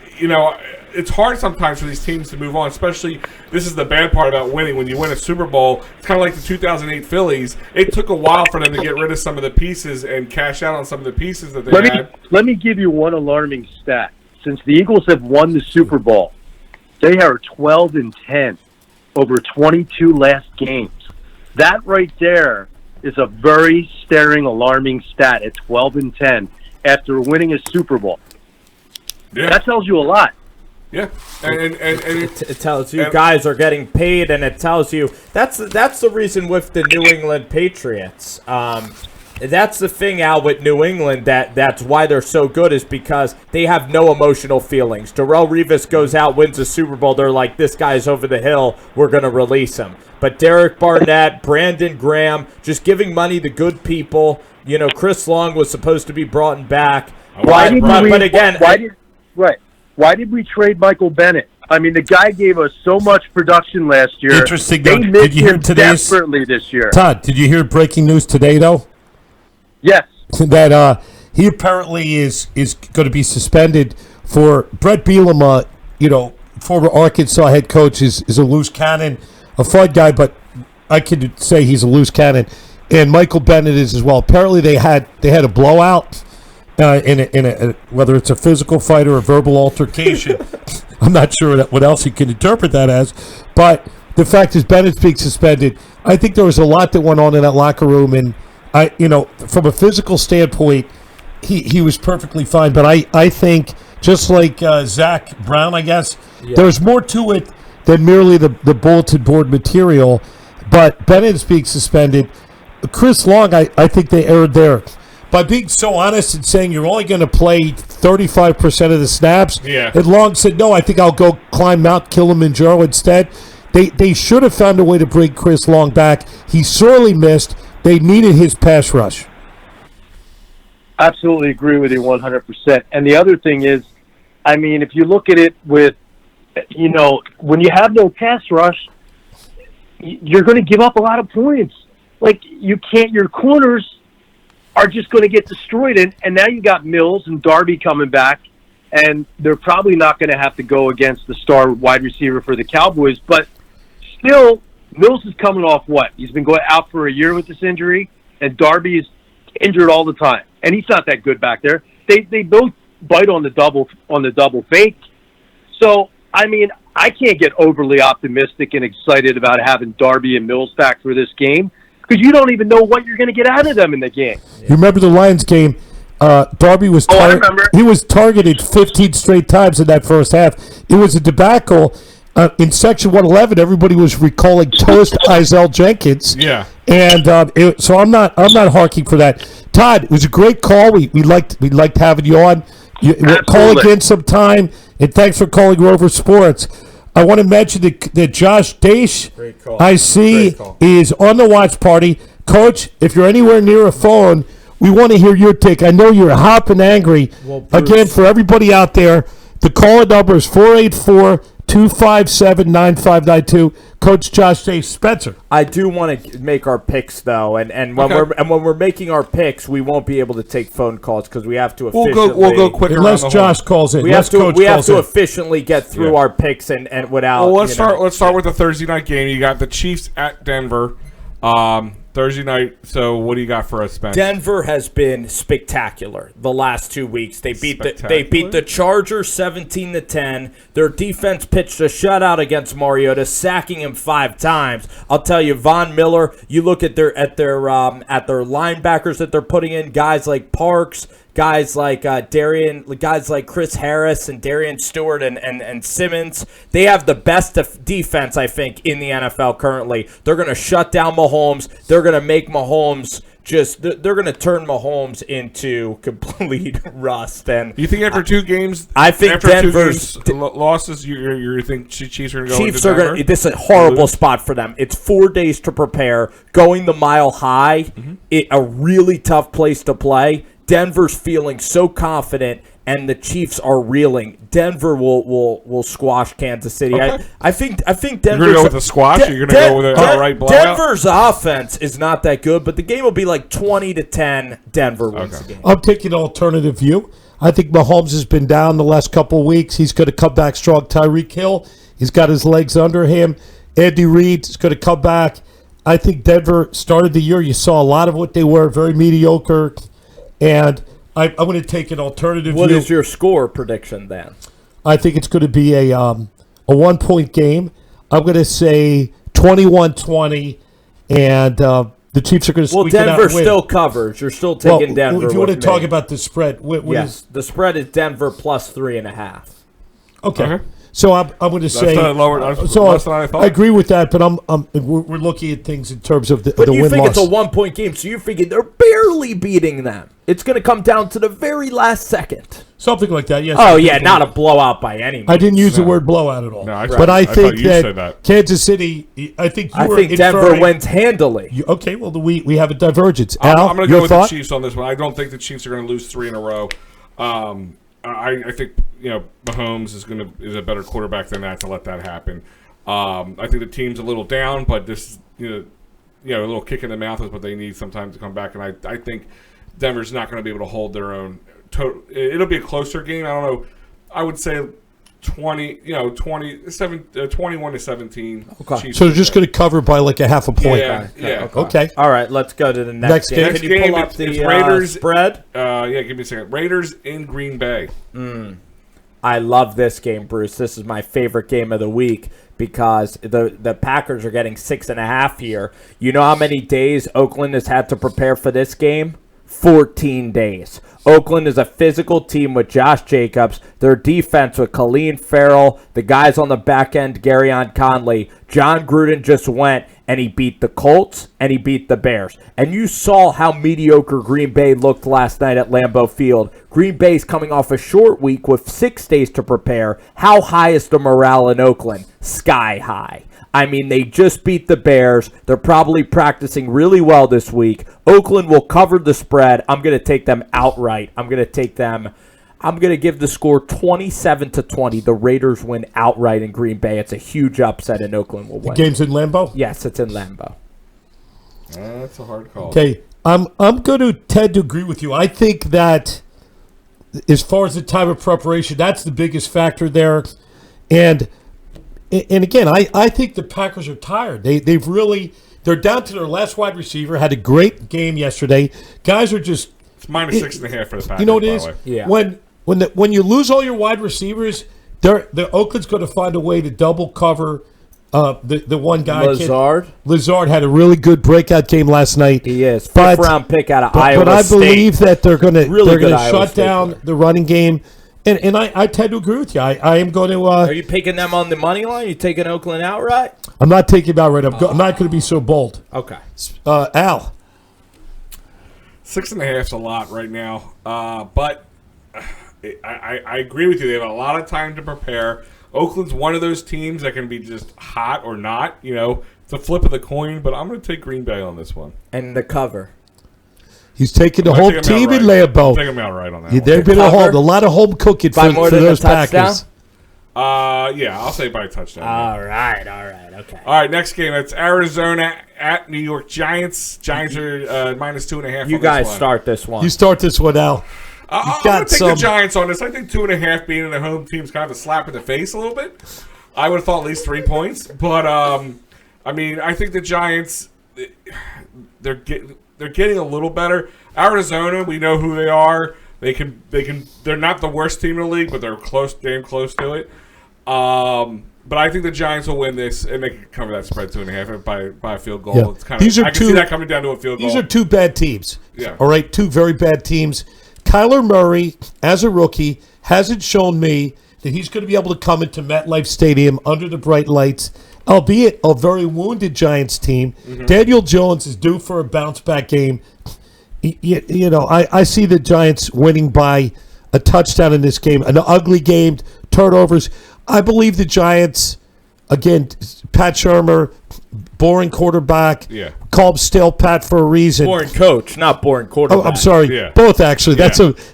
it's hard sometimes for these teams to move on. Especially this is the bad part about winning. When you win a Super Bowl, it's kind of like the 2008 Phillies. It took a while for them to get rid of some of the pieces and cash out on some of the pieces that they had. Let me give you one alarming stat. Since the Eagles have won the Super Bowl, they are 12-10 over 22 last games. That right there is a very staring, alarming stat at 12-10 after winning a Super Bowl. Yeah. That tells you a lot. Yeah, and it tells you guys are getting paid, and it tells you that's the reason with the New England Patriots. That's the thing, Al, with New England, that's why they're so good is because they have no emotional feelings. Darrelle Revis goes out, wins a Super Bowl. They're like, this guy's over the hill. We're going to release him. But Derek Barnett, Brandon Graham, just giving money to good people. Chris Long was supposed to be brought back. Why did we trade Michael Bennett? I mean, the guy gave us so much production last year. Interesting. They Did you hear today's desperately this year? Todd, did you hear breaking news today, though? Yes. That he apparently is going to be suspended for Brett Bielema, former Arkansas head coach, is a loose cannon, a fun guy, but I could say he's a loose cannon. And Michael Bennett is as well. Apparently they had a blowout in a whether it's a physical fight or a verbal altercation. I'm not sure what else you can interpret that as, but the fact is Bennett's being suspended. I think there was a lot that went on in that locker room, and from a physical standpoint, he was perfectly fine. But I think just like Zach Brown, I guess there's more to it than merely the bulletin board material. But Bennett's being suspended. Chris Long, I think they erred there by being so honest and saying you're only going to play 35% of the snaps. Yeah. And Long said, no, I think I'll go climb Mount Kilimanjaro instead. They should have found a way to bring Chris Long back. He sorely missed. They needed his pass rush. Absolutely agree with you 100%. And the other thing is, I mean, if you look at it with, when you have no pass rush, you're going to give up a lot of points. Like, your corners are just going to get destroyed. And now you got Mills and Darby coming back, and they're probably not going to have to go against the star wide receiver for the Cowboys. But still, Mills is coming off what? He's been going out for a year with this injury, and Darby is injured all the time. And he's not that good back there. They both bite on the double fake. So, I mean, I can't get overly optimistic and excited about having Darby and Mills back for this game because you don't even know what you're going to get out of them in the game. You remember the Lions game? Darby was I remember. He was targeted 15 straight times in that first half. It was a debacle. In Section 111, everybody was recalling Toast Izell Jenkins. Yeah. And so I'm not harking for that. Todd, it was a great call. We liked having you on. Call again sometime. And thanks for calling Rover Sports. I want to mention that Josh Daesh, I see, is on the watch party. Coach, if you're anywhere near a phone, we want to hear your take. I know you're hopping angry. Well, again, for everybody out there, the call number is 484-257-9592. Coach Josh Daesh, Spencer. I do want to make our picks though, and when we're making our picks, we won't be able to take phone calls because we have to efficiently. We'll go quicker Unless Josh calls in. We have to efficiently get through our picks and without. Well, let's start with the Thursday night game. You got the Chiefs at Denver. Thursday night. So what do you got for us, Spence? Denver has been spectacular the last 2 weeks. They beat the Chargers 17-10. Their defense pitched a shutout against Mariota, sacking him 5 times. I'll tell you, Von Miller. You look at their linebackers that they're putting in, guys like Parks, guys like guys like Chris Harris and Darian Stewart and Simmons. They have the best defense, I think, in the NFL currently. They're going to shut down Mahomes. They're going to make Mahomes they're going to turn Mahomes into complete rust. And you think after 2 games, I think after Denver's 2 games losses, you think Chiefs are going to go Chiefs into are going to. This is a horrible spot for them. It's 4 days to prepare. Going the Mile High, a really tough place to play. Denver's feeling so confident, and the Chiefs are reeling. Denver will squash Kansas City. Okay. I think Denver's You're going to go with a squash, or you're going to go with an outright blowout? Denver's offense is not that good, but the game will be like 20-10. Denver wins the game. I'm taking an alternative view. I think Mahomes has been down the last couple of weeks. He's going to come back strong. Tyreek Hill, he's got his legs under him. Andy Reid is going to come back. I think Denver started the year. You saw a lot of what they were, very mediocre. And I'm going to take an alternative view. What is your score prediction then? I think it's going to be a 1-point game. I'm going to say 21-20, and the Chiefs are going to squeak it out. Well, Denver still covers. You're still taking Denver. If you want to talk about the spread, the spread is Denver plus 3.5. Okay. So I'm going to say. Less than I thought. I agree with that, but we're looking at things in terms of the win-loss. But you think it's a 1-point game, so you figure they're barely beating them. It's going to come down to the very last second. Something like that, yes. Oh, yeah, not a blowout by any means. I didn't use the word blowout at all. No, but I think that Kansas City, I think Denver wins handily. Okay, well, we have a divergence. I'm Al, going to go with the Chiefs on this one. I don't think the Chiefs are going to lose 3 in a row. I think Mahomes is a better quarterback than that to let that happen. I think the team's a little down, but this a little kick in the mouth is what they need sometimes to come back. And I think Denver's not going to be able to hold their own. It'll be a closer game. I don't know. I would say 21-17. Okay. So they're just going to cover by like a half a point. Yeah. Okay. All right, let's go to the next game. Can you pull up the Raiders spread? Give me a second. Raiders in Green Bay. I love this game, Bruce. This is my favorite game of the week because the Packers are getting 6.5 here. You know how many days Oakland has had to prepare for this game? 14 days. Oakland is a physical team with Josh Jacobs. Their defense with Colleen Farrell, the guys on the back end, Garyon Conley. John Gruden just went and he beat the Colts and he beat the Bears. And you saw how mediocre Green Bay looked last night at Lambeau Field. Green Bay's coming off a short week with 6 days to prepare. How high is the morale in Oakland? Sky high. I mean, they just beat the Bears. They're probably practicing really well this week. Oakland will cover the spread. I'm going to take them outright. I'm going to give the score 27-20. The Raiders win outright in Green Bay. It's a huge upset, and Oakland will win. The game's in Lambeau? Yes, it's in Lambeau. That's a hard call. Okay, I'm going to tend to agree with you. I think that as far as the time of preparation, that's the biggest factor there. And again, I think the Packers are tired. They're down to their last wide receiver. Had a great game yesterday. Guys are just It's minus 6.5 for the Packers. You know what it is? By the way. Yeah. When you lose all your wide receivers, the Oakland's going to find a way to double cover the one guy. Lazard had a really good breakout game last night. He is. Fifth-round pick out of Iowa State. But I believe that they're going to shut State down player. the running game. And I tend to agree with you. I am going to. Are you picking them on the money line? You taking Oakland outright? I'm not taking it outright. I'm not going to be so bold. Okay. Al. 6.5 is a lot right now. But I agree with you. They have a lot of time to prepare. Oakland's one of those teams that can be just hot or not. It's a flip of the coin. But I'm going to take Green Bay on this one. And the cover. He's taking the whole team in Lambeau. Take him out right on that. They've been a lot of home cooking for those Packers. Yeah, I'll say by a touchdown. All right, okay. All right, next game. It's Arizona at New York Giants. Giants are minus 2.5. You guys start this one. You start this one, Al. I'm going to take the Giants on this. I think 2.5 being in the home team is kind of a slap in the face a little bit. I would have thought at least 3 points. But, I mean, I think the Giants, they're getting a little better. Arizona, we know who they are. They're not the worst team in the league, but they're damn close to it. But I think the Giants will win this, and they can cover that spread 2.5 by a field goal. Yeah. It's I can see that coming down to a field goal. These are two bad teams. Yeah. All right, two very bad teams. Kyler Murray, as a rookie, hasn't shown me that he's going to be able to come into MetLife Stadium under the bright lights, albeit a very wounded Giants team. Mm-hmm. Daniel Jones is due for a bounce-back game. I see the Giants winning by a touchdown in this game, an ugly game, turnovers. I believe the Giants, again, Pat Shermer, boring quarterback, called Stale Pat for a reason. Boring coach, not boring quarterback. Oh, I'm sorry. Yeah. Both, actually. Yeah.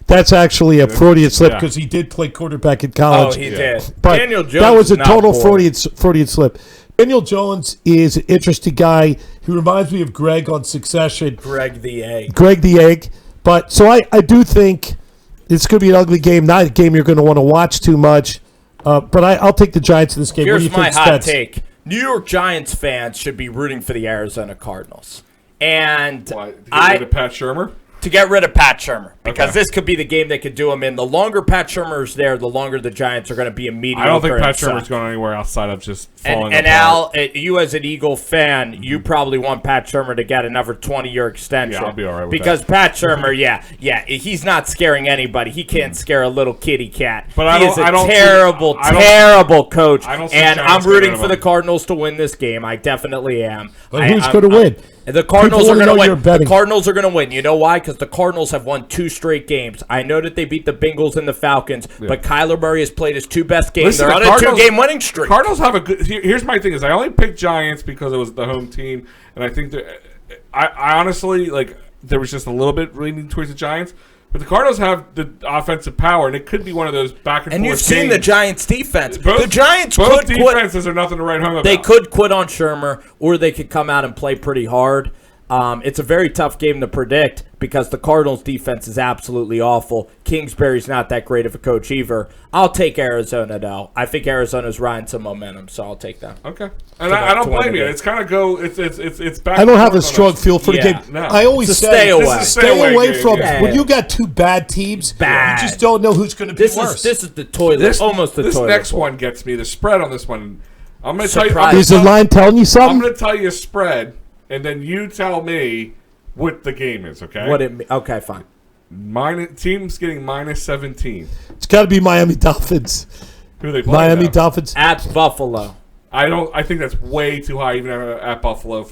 That's actually a Freudian slip because he did play quarterback in college. Oh, he did. But Daniel Jones that was a is not total boring. Freudian slip. Daniel Jones is an interesting guy. He reminds me of Greg on Succession. Greg the Egg. But so I do think it's going to be an ugly game, not a game you're going to want to watch too much. But I'll take the Giants in this game. Here's my hot take. New York Giants fans should be rooting for the Arizona Cardinals. And Why? To get rid of Pat Shermer? To get rid of Pat Shermer. Because this could be the game that could do him in. The longer Pat Shermer is there, the longer the Giants are going to be a mediocre. I don't think Pat Shermer's going anywhere outside of just falling And apart. Al, you as an Eagle fan, you probably want Pat Shermer to get another 20-year extension. Yeah, I'll be all right with because that. Pat Shermer, he's not scaring anybody. He can't scare a little kitty cat. But he is a terrible coach. And I'm rooting for the Cardinals to win this game. I definitely am. But who's going to win? The Cardinals are going to win. The Cardinals are going to win. You know why? Because the Cardinals have won 2 straight games. I know that they beat the Bengals and the Falcons, but Kyler Murray has played his 2 best games. They're on a 2-game winning streak. Cardinals have a good. Here's my thing: is I only picked Giants because it was the home team, and I think that I honestly there was just a little bit leaning towards the Giants. But the Cardinals have the offensive power, and it could be one of those back and forth. And you've seen the Giants' defense. Both, the Giants both could defenses are nothing to write home about. They could quit on Shermer, or they could come out and play pretty hard. It's a very tough game to predict because the Cardinals' defense is absolutely awful. Kingsbury's not that great of a coach either. I'll take Arizona, though. I think Arizona's riding some momentum, so I'll take them. Okay, and I don't blame you. It's kind of it's back. I don't have a strong feel for the game. No. I always say stay away. Stay away game, from yeah. when you got 2 bad teams. You just don't know who's going to be worse. This is the toilet. Almost the toilet. This next bowl. one gets me. The spread on this one. I'm going to tell you. Is the line telling you I'm something? going to tell you a spread, and then you tell me what the game is. Okay. Okay, fine. Team's getting minus 17. It's got to be Miami Dolphins. Who are they playing? Miami now? Dolphins. At Buffalo. I think that's way too high, even at Buffalo.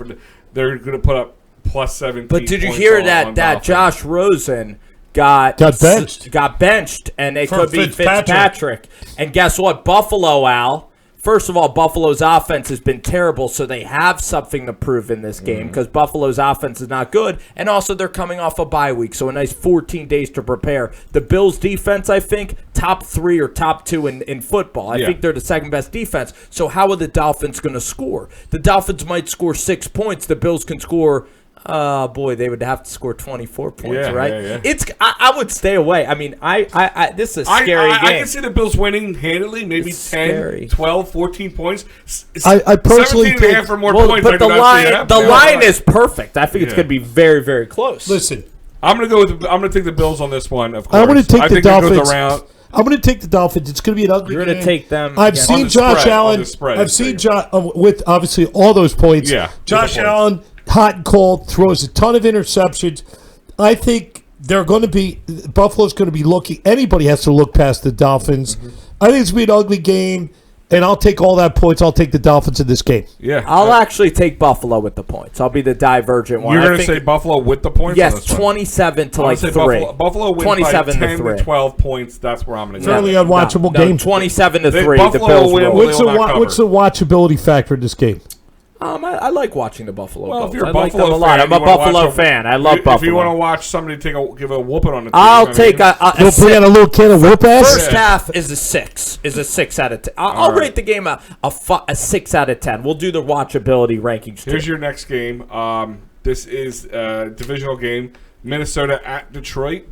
They're going to put up plus 17. But did you hear that Josh Rosen got benched? Got benched, and they For could be Fitzpatrick. Fitzpatrick. And guess what? Buffalo, Al, first of all, Buffalo's offense has been terrible, so they have something to prove in this game because Buffalo's offense is not good, and also they're coming off a bye week, so a nice 14 days to prepare. The Bills' defense, I think, top 3 or top 2 in football. I think they're the second-best defense, so how are the Dolphins going to score? The Dolphins might score 6 points. The Bills can score... Oh, boy, they would have to score 24 points, right? Yeah. I would stay away. I mean, this is a scary game. I can see the Bills winning handily, maybe It's 10, scary. 12, 14 points. I personally 17 and a half think- or more Well, points. but the line is perfect. I think it's Yeah. going to be very, very close. Listen, I'm going to take the Bills on this one, of course. I'm going to take I the think it goes Dolphins. around. I'm going to take the Dolphins. It's going to be an ugly You're game. going to take them. I've against- seen the Josh spread, on Allen. the spread, I've seen I'm Josh with obviously all those points. Yeah, Josh good points. Allen, hot and cold, throws a ton of interceptions. I think they're going to be Buffalo's going to be looking. Anybody has to look past the Dolphins. I think it's going to be an ugly game, and I'll take all that points. I'll take the Dolphins in this game. Yeah. I'll actually take Buffalo with the points. I'll be the divergent one. You're I going to think- say Buffalo with the points? on yes, this one? 27 to I'm like gonna 3. say Buffalo wins by 27 to 10 3. to 12 points. That's where I'm going to Fairly go. unwatchable game. 27 to They- 3. Buffalo the Bills will win. will. What's They will not cover. what's the watchability factor in this game? I like watching the Buffalo Well, Bills. if you're a I like Buffalo them a lot. fan, I'm a you wanna Buffalo watch fan. I love if Buffalo. you want to watch somebody give a whooping on the team, I'll I take mean, You'll bring out a little can of whoop ass. First half is a 6. Is a 6 out of 10. I'll right. rate the game a 6 out of 10. We'll do the watchability rankings too. Here's your next game. This is a divisional game. Minnesota at Detroit.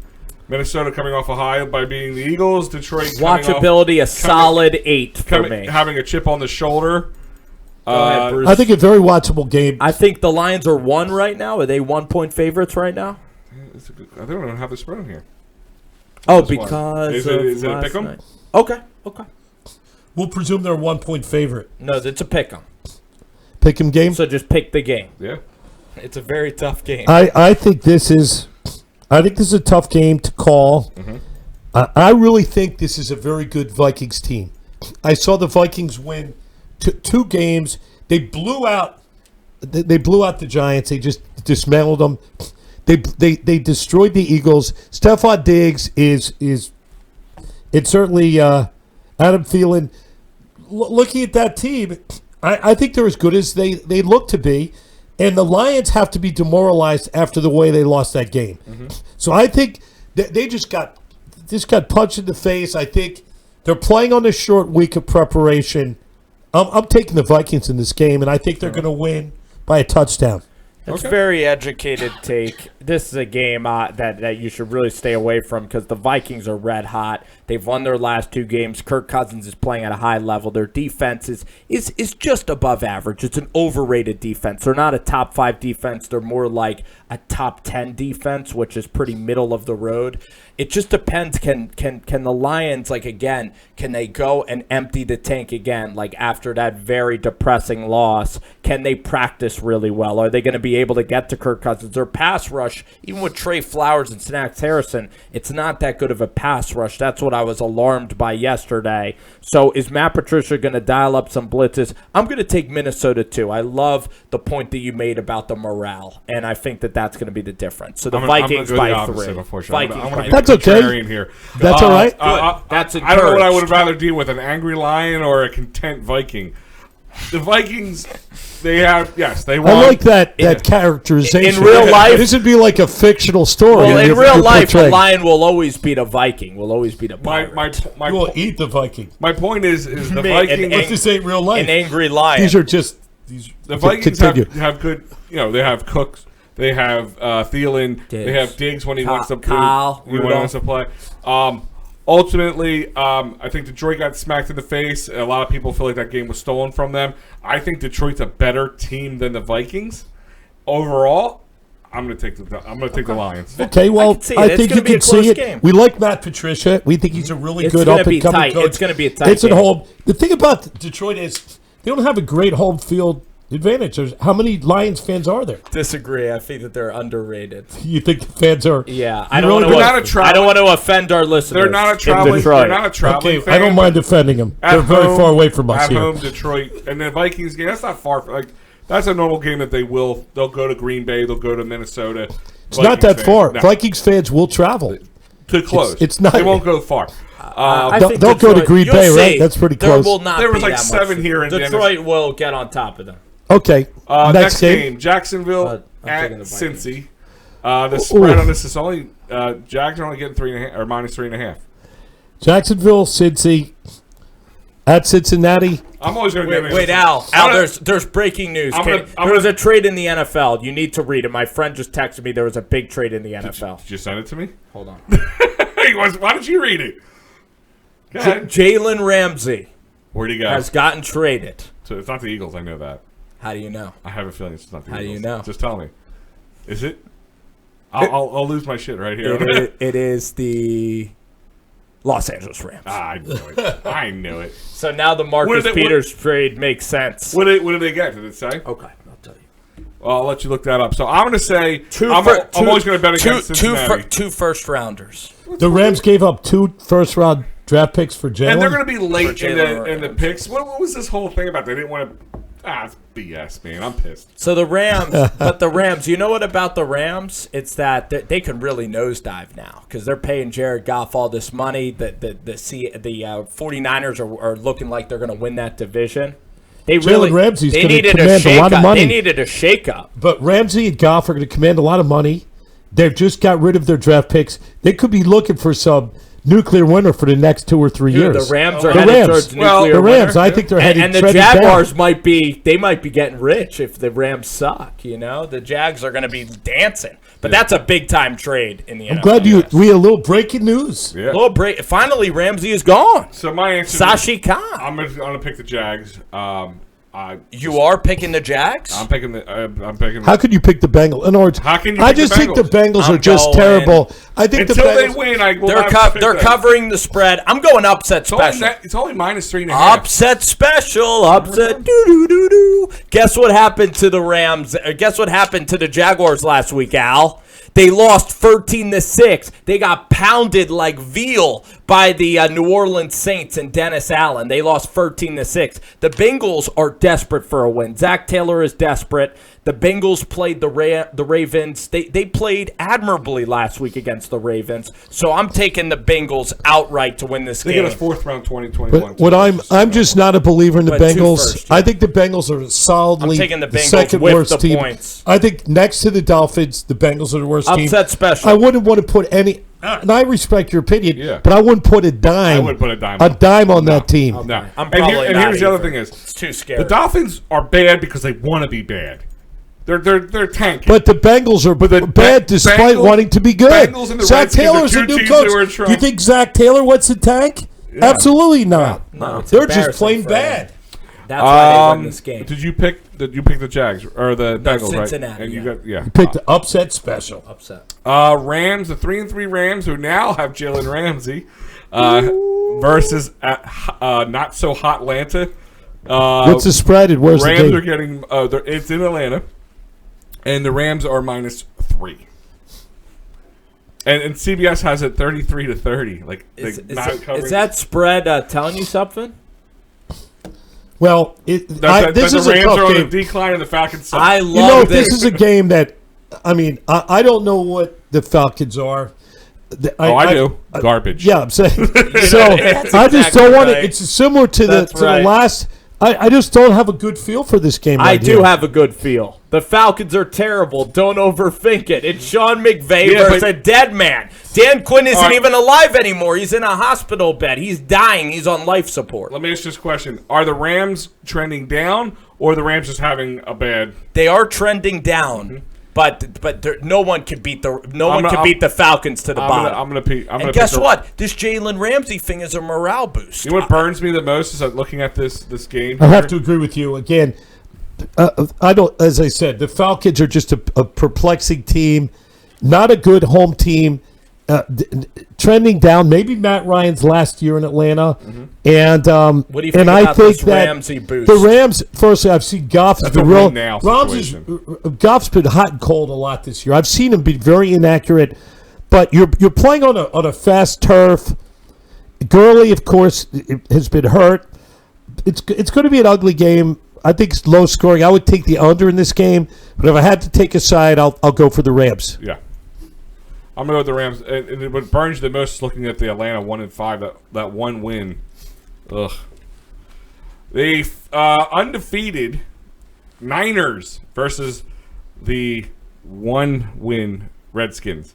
Minnesota coming off a high by beating the Eagles. Detroit coming Watchability a solid 8 for me. having a chip on the shoulder. Go ahead, Bruce. I think a very watchable game. I think the Lions are 1 right now. Are they 1-point favorites right now? I don't have the spread on here. Oh, This one. because Is of it a last pick'em? night. Okay. We'll presume they're a 1-point favorite. No, it's a pick 'em. Pick 'em game. So just pick the game. Yeah. It's a very tough game. I think this is a tough game to call. I really think this is a very good Vikings team. I saw the Vikings win 2 games. They blew out. They blew out the Giants. They just dismantled them. They destroyed the Eagles. Stephon Diggs is it's certainly Adam Thielen. Looking at that team, I think they're as good as they look to be. And the Lions have to be demoralized after the way they lost that game. So I think they just got punched in the face. I think they're playing on a short week of preparation. I'm taking the Vikings in this game, and I think they're going to win by a touchdown. It's very educated take. This is a game that you should really stay away from because the Vikings are red hot. They've won their last 2 games. Kirk Cousins is playing at a high level. Their defense is just above average. It's an overrated defense. They're not a top 5 defense. They're more like a top 10 defense, which is pretty middle of the road. It just depends. Can the Lions, can they go and empty the tank again, like after that very depressing loss? Can they practice really well? Are they going to be able to get to Kirk Cousins? Their pass rush, even with Trey Flowers and Snacks Harrison, it's not that good of a pass rush. That's what I was alarmed by yesterday. So is Matt Patricia going to dial up some blitzes? I'm going to take Minnesota too. I love the point that you made about the morale, and I think that that's going to be the difference. So the Vikings I'm gonna go by the opposite, 3. unfortunately. Vikings I'm by gonna be 3. That's okay. contrarian here. That's all right. That's I don't know what I would encouraged. rather deal with, an angry lion or a content Viking. The Vikings, they won. I like that characterization. In real life- this would be like a fictional story. Well, in you're real life, a portraying. lion will always beat a Viking. Will always beat a My pirate. You will eat the Viking. my point is the Me, Vikings. an This ain't real life. An angry lion. These are just these. The Vikings have continue. good. They have Cooks. They have Thielen. Diggs. They have Diggs when he wants to Kyle, when he wants to play. Ultimately, I think Detroit got smacked in the face. A lot of people feel like that game was stolen from them. I think Detroit's a better team than the Vikings. Overall, I'm going to take the Lions. Okay, well, can see it. I It's think gonna you be a can see close it. game. We like Matt Patricia. We think he's a really It's good gonna up be and coming tight. coach. It's gonna be a tight It's at game. home. The thing about Detroit is they don't have a great home field advantage. How many Lions fans are there? Disagree. I think that they're underrated. You think the fans are? Yeah, I You don't really want think- to. They're not a travel- I don't want to offend our listeners. They're not a in traveling. Detroit. They're not a traveling. Okay, fan, I don't mind but defending them. at They're very home- far away from us at here. home, Detroit, and the Vikings game. That's not far. That's a normal game that they'll go to Green Bay. They'll go to Minnesota. It's not that far. Vikings fans will travel. to close. It's not. They won't go far. I Don't think go to Detroit- Green you'll Bay, see. right? That's pretty There close. will not There was be like that 7 much. here in the Detroit will get on top of them. Okay. Next game, Jacksonville I'm at taking the Vikings. Cincy. The spread on this is only Jags are only getting 3.5 or minus 3.5. Jacksonville, Cincy, at Cincinnati. I'm always going to get Wait, Al. There's breaking news. There was a trade in the NFL. You need to read it. My friend just texted me there was a big trade in the NFL. Did you send it to me? Hold on. Why don't you read it? Go ahead. Jalen Ramsey Where'd he go? has gotten traded. So it's not the Eagles. I know that. How do you know? I have a feeling it's not the How do Eagles. you know? Just tell me. Is it? I'll lose my shit right here. It is the Los Angeles Rams. I knew it. I knew it. So now the Marcus Peters trade makes sense. What did they get? Did it say? Okay, I'll tell you. Well, I'll let you look that up. So I'm going to say I'm always going to bet against Cincinnati. Two first rounders. The Rams gave up 2 first-round draft picks for Jalen. And they're going to be late For in Jalen the picks. What was this whole thing about? They didn't want to. It's BS, man. I'm pissed. So the Rams, but the Rams, you know what about the Rams? It's that they can really nosedive now because they're paying Jared Goff all this money. The 49ers are looking like they're going to win that division. Ramsey's they gonna needed command a lot of money. They needed a shakeup. But Ramsey and Goff are going to command a lot of money. They've just got rid of their draft picks. They could be looking for some nuclear winner for the next 2 or 3 years. The Rams are The headed Rams. towards Well, nuclear the Rams, winner. I think they're headed and the treading Jaguars down. might be getting rich if the Rams suck. You know, the Jags are going to be dancing. But that's a big time trade in the NFL. I'm glad we had a little breaking news. Yeah. Little break. Finally, Ramsey is gone. So my answer. Sashi Khan. I'm gonna pick the Jags. You are picking the Jags? I'm picking the. I'm picking. How could you pick the Bengals? In other words, How can you I pick just the think the Bengals I'm are just going. terrible. I think Until the they Bengals. win, I will not pick They're them. covering the spread. I'm going upset special. It's only minus 3.5. Upset special. Upset. Do. Guess what happened to the Rams? Guess what happened to the Jaguars last week, Al? They lost 13-6. They got pounded like veal by the New Orleans Saints and Dennis Allen. They lost 13-6. The Bengals are desperate for a win. Zach Taylor is desperate. The Bengals played the Ravens. They played admirably last week against the Ravens. So I'm taking the Bengals outright to win this They game. get a 4th round 2021. But what I'm just not a believer in the But 2 Bengals. first, yeah. I think the Bengals are solidly I'm taking the Bengals second with worst the team. points. I think next to the Dolphins, the Bengals are the worst team. Upset special. I wouldn't want to put any. And I respect your opinion, Yeah. but I wouldn't put a dime. I wouldn't put a dime on that team. No. I'm And probably not here's the other either. thing is It's too scary. the Dolphins are bad because they want to be bad. They're tanking. But the Bengals are the bad despite Bengals- wanting to be good. Bengals and the Zach Redskins are Taylor's a two new teams that were in coach. trouble. You think Zach Taylor wants to tank? Absolutely not. No, it's They're just embarrassing plain for bad. them. That's why they win this game. Did you pick the Jags or the Bengals, Cincinnati, right? And you yeah. got Pick the upset special. Upset. Rams, the 3-3 Rams, who now have Jalen Ramsey, versus not so hot Atlanta. What's the spread and where's Rams the are game? getting. It's in Atlanta, and the Rams are minus 3. And CBS has it 33-30. Like Is covering. that spread telling you something? Well, this that is the a Rams tough are on game. the decline and the Falcons suck. I love You know, this. this is a game that, I mean, I don't know what the Falcons are. I do. Garbage. Yeah, I'm saying. So That's I just exactly don't want right. it. It's similar to That's the right. last. I just don't have a good feel for this game. I right do here. have a good feel. The Falcons are terrible. Don't overthink it. It's Sean McVay Yeah, versus but- a dead man. Dan Quinn isn't All right. even alive anymore. He's in a hospital bed. He's dying. He's on life support. Let me ask you this question: are the Rams trending down, or are the Rams just having a bad? They are trending down, but no one can beat the Falcons to the bottom. I'm gonna and guess what? This Jalen Ramsey thing is a morale boost. You know what burns me the most is looking at this game. I have to agree with you again. I don't. As I said, the Falcons are just a perplexing team, not a good home team. Trending down, maybe Matt Ryan's last year in Atlanta, and What do you think and about I think this that Ramsey boost? the Rams. Firstly, I've seen Goff's That's been a real. win now situation. Goff's been hot and cold a lot this year. I've seen him be very inaccurate, but you're playing on a fast turf. Gurley, of course, has been hurt. It's going to be an ugly game. I think it's low scoring. I would take the under in this game, but if I had to take a side, I'll go for the Rams. Yeah. I'm going to go with the Rams. And what burns the most is looking at the Atlanta 1-5, that one win. Ugh. The undefeated Niners versus the one-win Redskins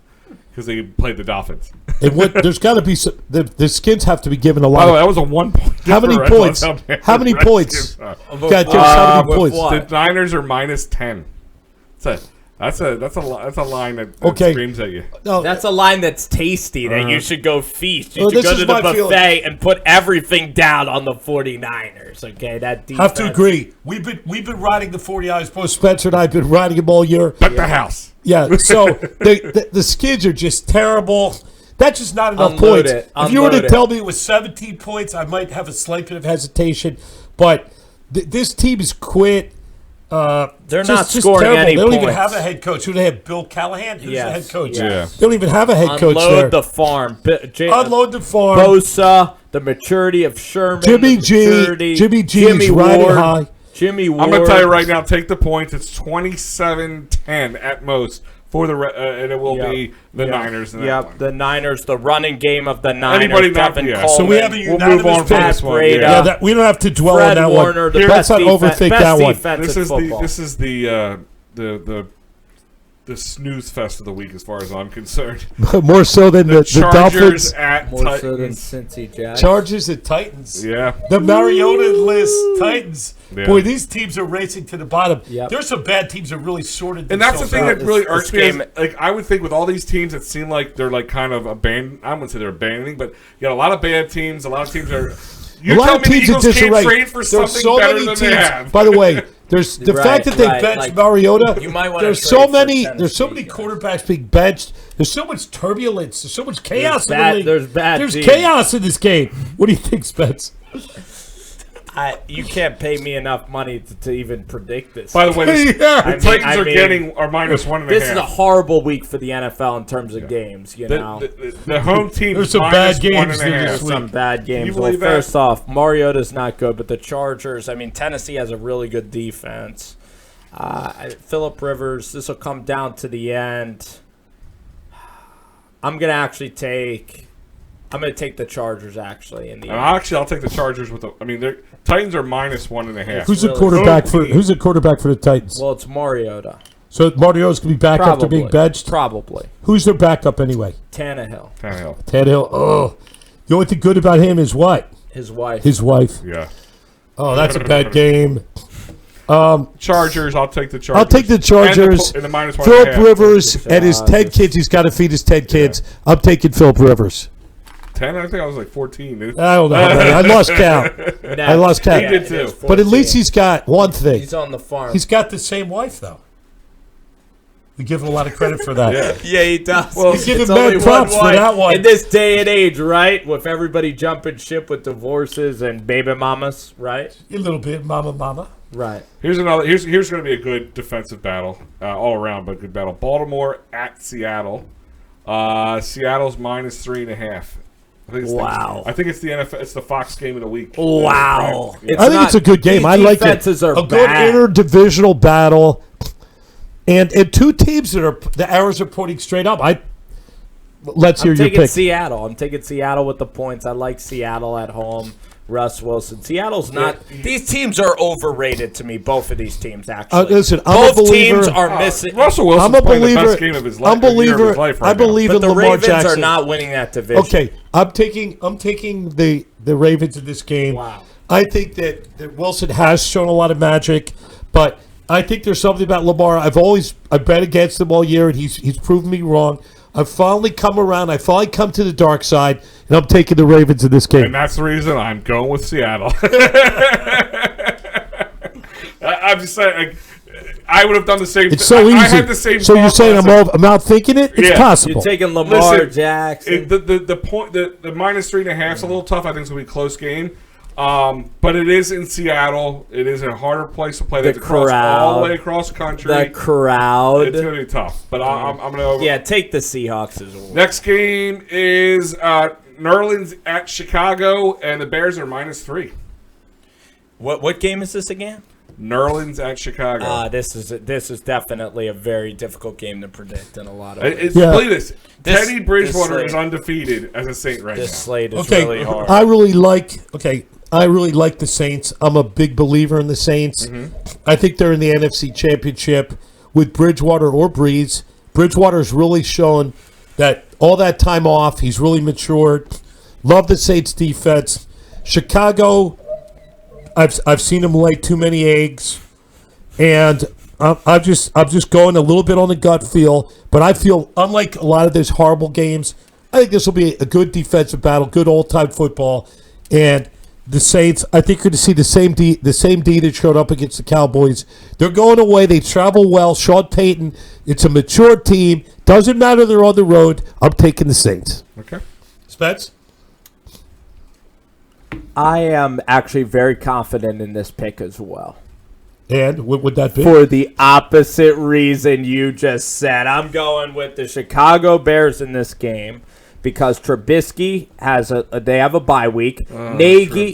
because they played the Dolphins. And there's got to be some. The Skins have to be given a lot. Oh, that was a 1 point. How many points? How many points? God, how many points? The Niners are -10. That's a line that screams at you. No, That's a line that's tasty that you should go feast. You Well, should this go is to the my buffet feeling. and put everything down on the 49ers. Okay, that defense. have to agree. We've been riding the 49ers. Both Spencer and I have been riding them all year. Bet the house. Yeah. So the Skids are just terrible. That's just not enough Unload points. it. If you were to Unload it. tell me it was 17 points, I might have a slight bit of hesitation. But this team is quit. They're just not scoring terrible. any They don't points. even have a head coach. Who do they have? Bill Callahan? Who's the head coach? Yeah. They don't even have a head coach there. Unload the farm. Unload the farm. Bosa, the maturity of Sherman. Jimmy the G. maturity- Jimmy G is riding Ward, high. Jimmy Ward. I'm going to tell you right now, take the points. It's 27-10 at most for and it will be the Niners in that one. The Niners, the running game of the Niners. Anybody not- Devin yeah. Coleman. So we have a We'll unanimous move on from pick. this one. Breda. Yeah, we don't have to dwell Fred on that Warner, one. the Let's best not overthink best that one. defense This in is football. the snooze fest of the week as far as I'm concerned. More so than the Chargers Dolphins. at More so than Titans. Cincy Jags. Chargers and Titans. Yeah. The Mariota-less Titans. Yeah. Boy, these teams are racing to the bottom. Yep. There's some bad teams that really sorted And that's the themselves thing out. that really This irks me. Is, game- like, I would think with all these teams that seem like they're like kind of abandoned. I wouldn't say they're abandoning, but you got a lot of bad teams. A lot of teams are. You're a lot telling of me the teams in Eagles can't disarray. trade for There's something so better many than teams. they have. By the way, there's the Right, fact that they right, benched like, Mariota. you might wanna there's trade so for many. There's so Tennessee, many guys. quarterbacks being benched. There's so much turbulence. There's so much chaos in bad- the league. there's bad There's teams. chaos in this game. What do you think, Spence? You can't pay me enough money to even predict this. By the way, Yeah. the Titans are getting are -1.5. This is a horrible week for the NFL in terms of games. You know, The home team. There's some bad games -1.5. this week. some bad games. you Well, believe that? first off, Mariota's not good, but the Chargers. I mean, Tennessee has a really good defense. Phillip Rivers. This will come down to the end. I'm gonna take the Chargers actually in the end. Actually, I'll take the Chargers with the. I mean, Titans are -1.5. Who's the really quarterback good for? team. Who's the quarterback for the Titans? Well, it's Mariota. So Mariota's gonna be back after Probably. being benched. Probably. Who's their backup anyway? Tannehill. Tannehill. Tannehill. Oh, the only thing good about him is what? His wife. His wife. Yeah. Oh, that's a bad game. Chargers. I'll take the Chargers. I'll take the Chargers. And the -1.5. Philip Rivers and his 10 Chargers. kids. He's got to feed his 10 kids. I'm taking Philip Rivers. 10. I think I was like 14. Dude. I don't know. Man. I lost count. I lost count. He did too. But at least he's got one thing. He's on the farm. He's got the same wife, though. We give him a lot of credit for that. Yeah. Yeah, he does. Well, It's give him only mad props one for wife. that one. In this day and age, right? With everybody jumping ship with divorces and baby mamas, right? A little bit, mama. Right. Here's another. Here's going to be a good defensive battle all around, but a good battle. Baltimore at Seattle. Seattle's -3.5. I think it's Wow. I think it's the NFL. It's the Fox game of the week. Wow. Yeah. I think it's a good game. These I like it. defenses are A good bad. interdivisional battle. And two teams that are the arrows are pointing straight up. Let's hear I'm your taking pick. Seattle. I'm taking Seattle with the points. I like Seattle at home. Russ Wilson. Seattle's not. These teams are overrated to me. Both of these teams, actually. Listen, I'm a both believer. teams are missing. Russell Wilson's I'm a playing the believer. best game of his life. I'm a believer. Life I right now. believe But in the Lamar Ravens Jackson. are not winning that division. Okay, I'm taking the Ravens in this game. Wow. I think that Wilson has shown a lot of magic, but I think there's something about Lamar. I bet against him all year, and he's proven me wrong. I've finally come around. I finally come to the dark side, and I'm taking the Ravens in this game. And that's the reason I'm going with Seattle. I'm just saying, like, I would have done the same. It's so easy. I had the same. So you're thought saying process. I'm out thinking it? It's Yeah. possible. You're taking Lamar Listen, Jackson. The point the -3.5 is a little tough. I think it's gonna be a close game. But it is in Seattle. It is a harder place to play. They have to cross all the way across country. the crowd. It's gonna be tough. But I'm gonna. Yeah, take the Seahawks as well. Next game is New Orleans at Chicago, and the Bears are -3. What game is this again? Nerlens at Chicago. This is definitely a very difficult game to predict in a lot of ways. Believe this. Teddy this Bridgewater slate- is undefeated as a Saint right This now. slate is Okay, really hard. I really like the Saints. I'm a big believer in the Saints. I think they're in the NFC Championship with Bridgewater or Breeze. Bridgewater's really shown that all that time off, he's really matured. Love the Saints defense. Chicago, I've seen him lay too many eggs, and I'm just going a little bit on the gut feel. But I feel, unlike a lot of those horrible games, I think this will be a good defensive battle, good old-time football, and the Saints, I think you're going to see the same D that showed up against the Cowboys. They're going away. They travel well. Sean Payton, it's a mature team. Doesn't matter they're on the road. I'm taking the Saints. Okay. Spence? I am actually very confident in this pick as well. And what would that be? For the opposite reason you just said. I'm going with the Chicago Bears in this game because Trubisky they have a bye week. Nagy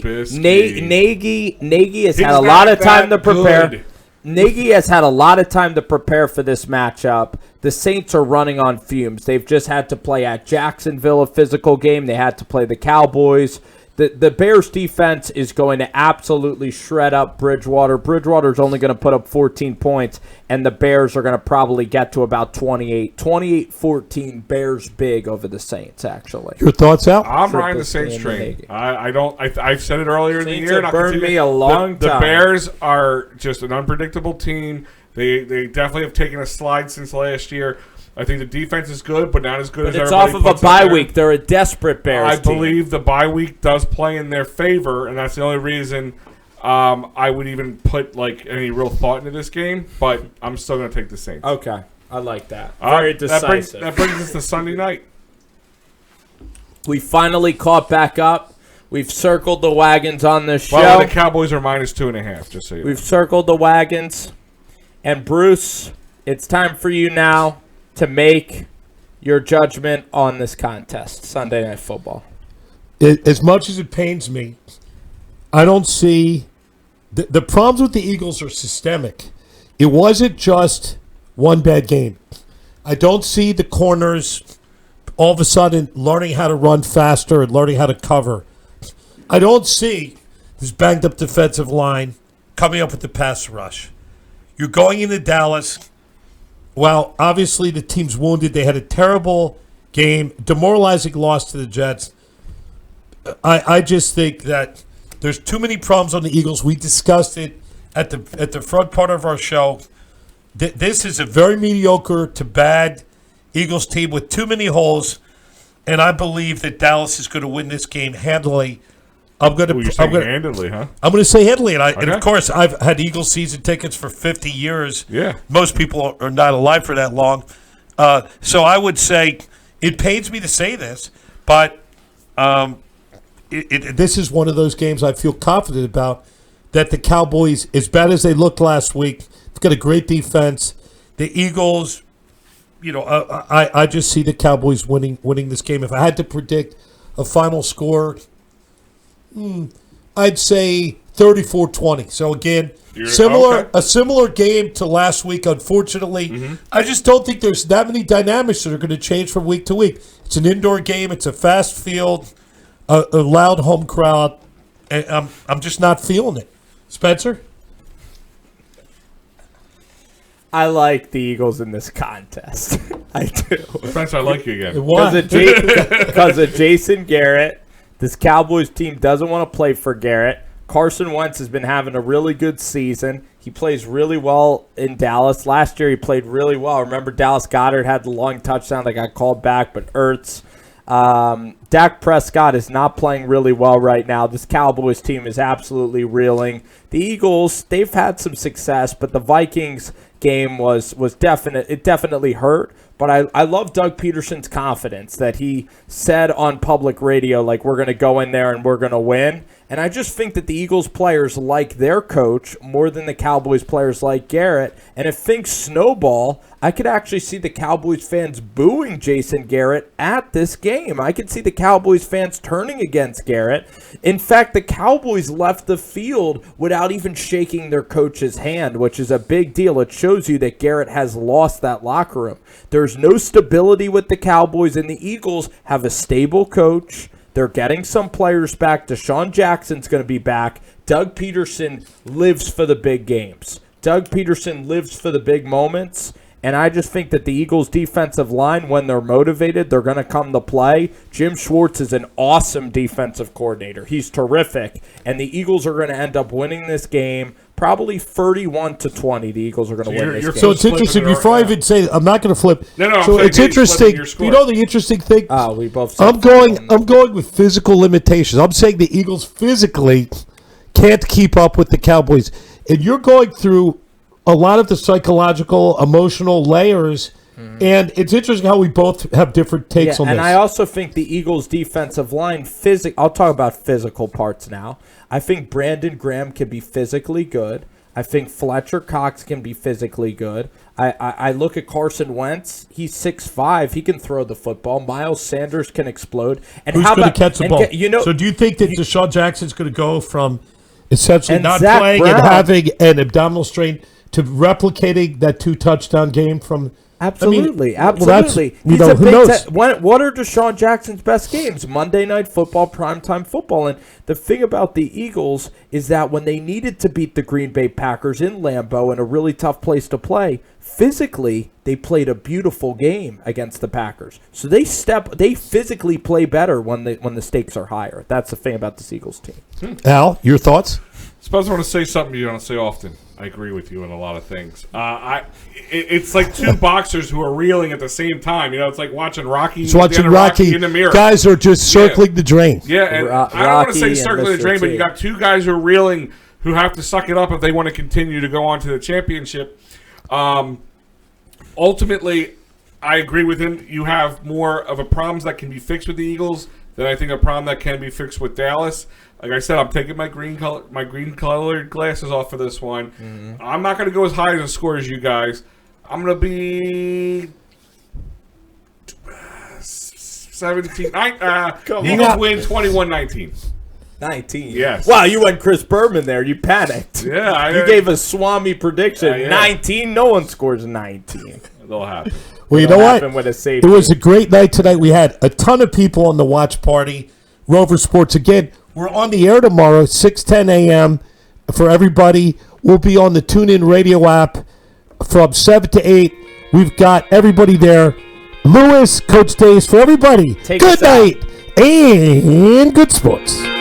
has had a lot of time to prepare. Good. Nagy has had a lot of time to prepare for this matchup. The Saints are running on fumes. They've just had to play at Jacksonville, a physical game. They had to play the Cowboys. The Bears defense is going to absolutely shred up Bridgewater. Bridgewater's only going to put up 14 points, and the Bears are going to probably get to about 28. 28-14, Bears big over the Saints, actually. Your thoughts, Al? I'm riding the Trubisky Saints and train. Nagy. I've said it earlier in the Saints year. have and I'll burned continue. me a long The time. Bears are just an unpredictable team. They definitely have taken a slide since last year. I think the defense is good, but not as good But as it's everybody off of a puts bye out there. week. They're a desperate Bears I team. believe the bye week does play in their favor, and that's the only reason I would even put any real thought into this game. But I'm still going to take the Saints. Okay, I like that. All Very right, that brings decisive. us to Sunday night. We finally caught back up. We've circled the wagons on this show. Well, the Cowboys are -2.5. Just so you know. We've circled the wagons. And Bruce, it's time for you now to make your judgment on this contest, Sunday Night Football. As much as it pains me, I don't see the problems with the Eagles are systemic. It wasn't just one bad game. I don't see the corners all of a sudden learning how to run faster and learning how to cover. I don't see this banged up defensive line coming up with the pass rush. You're going into Dallas. Well, obviously the team's wounded. They had a terrible game, demoralizing loss to the Jets. I just think that there's too many problems on the Eagles. We discussed it at the front part of our show. This is a very mediocre to bad Eagles team with too many holes, and I believe that Dallas is going to win this game handily. You're saying handedly, huh? I'm going to say handily, and Okay. of course, I've had Eagles season tickets for 50 years. Yeah. Most people are not alive for that long. So I would say it pains me to say this, but this is one of those games I feel confident about, that the Cowboys, as bad as they looked last week, they've got a great defense. The Eagles, I just see the Cowboys winning this game. If I had to predict a final score, I'd say 34-20. So again, a similar game to last week, unfortunately. I just don't think there's that many dynamics that are going to change from week to week. It's an indoor game. It's a fast field, a loud home crowd, and I'm just not feeling it. Spencer? I like the Eagles in this contest. I do. Spencer, I like you again. Why? Because of Jason Garrett. This Cowboys team doesn't want to play for Garrett. Carson Wentz has been having a really good season. He plays really well in Dallas. Last year he played really well. Remember, Dallas Goedert had the long touchdown that got called back, but Ertz. Dak Prescott is not playing really well right now. This Cowboys team is absolutely reeling. The Eagles, they've had some success, but the Vikings game was definite. It definitely hurt. But I love Doug Peterson's confidence that he said on public radio, like, we're going to go in there and we're going to win. And I just think that the Eagles players like their coach more than the Cowboys players like Garrett. And if things snowball, I could actually see the Cowboys fans booing Jason Garrett at this game. I could see the Cowboys fans turning against Garrett. In fact, the Cowboys left the field without even shaking their coach's hand, which is a big deal. It shows you that Garrett has lost that locker room. There's no stability with the Cowboys, and the Eagles have a stable coach. They're getting some players back. Deshaun Jackson's going to be back. Doug Peterson lives for the big games. Doug Peterson lives for the big moments. And I just think that the Eagles' defensive line, when they're motivated, they're going to come to play. Jim Schwartz is an awesome defensive coordinator. He's terrific. And the Eagles are going to end up winning this game, probably 31-20. The Eagles are going to win this game. So it's interesting. Before I even say, I'm not going to flip. No, so it's interesting. You know the interesting thing? We both. I'm going with physical limitations. I'm saying the Eagles physically can't keep up with the Cowboys, and you're going through a lot of the psychological, emotional layers, and it's interesting how we both have different takes on this. And I also think the Eagles' defensive line, I'll talk about physical parts now. I think Brandon Graham can be physically good. I think Fletcher Cox can be physically good. I look at Carson Wentz. He's 6'5". He can throw the football. Miles Sanders can explode. And who's going to catch the ball? So do you think that Deshaun Jackson's going to go from essentially not playing and having an abdominal strain to replicating that 2-touchdown game from? Absolutely, absolutely. He's a big what are Deshaun Jackson's best games? Monday Night Football, primetime football. And the thing about the Eagles is that when they needed to beat the Green Bay Packers in Lambeau in a really tough place to play, physically they played a beautiful game against the Packers. So they physically play better when the stakes are higher. That's the thing about this Eagles team. Al, your thoughts? I suppose I want to say something you don't say often. I agree with you on a lot of things. It's like two boxers who are reeling at the same time. You know, it's like watching Rocky. It's watching Rocky in the mirror. Guys are just circling the drain. Yeah, and I don't want to say circling the drain, but you got two guys who are reeling who have to suck it up if they want to continue to go on to the championship. Ultimately, I agree with him. You have more of a problems that can be fixed with the Eagles than I think a problem that can be fixed with Dallas. Like I said, I'm taking my green colored glasses off for this one. Mm-hmm. I'm not going to go as high as a score as you guys. I'm going to be 17. Eagles win 21-19. 19. Yes. Wow, you went Chris Berman there. You panicked. Yeah. You gave a Swami prediction. Yeah. 19. No one scores 19. It'll happen. Well, you know what? It was a great night tonight. We had a ton of people on the watch party. Rover Sports again. We're on the air tomorrow, 6:10 a.m. for everybody. We'll be on the TuneIn Radio app from 7 to 8. We've got everybody there. Lewis, Coach Days, for everybody. Good night and good sports.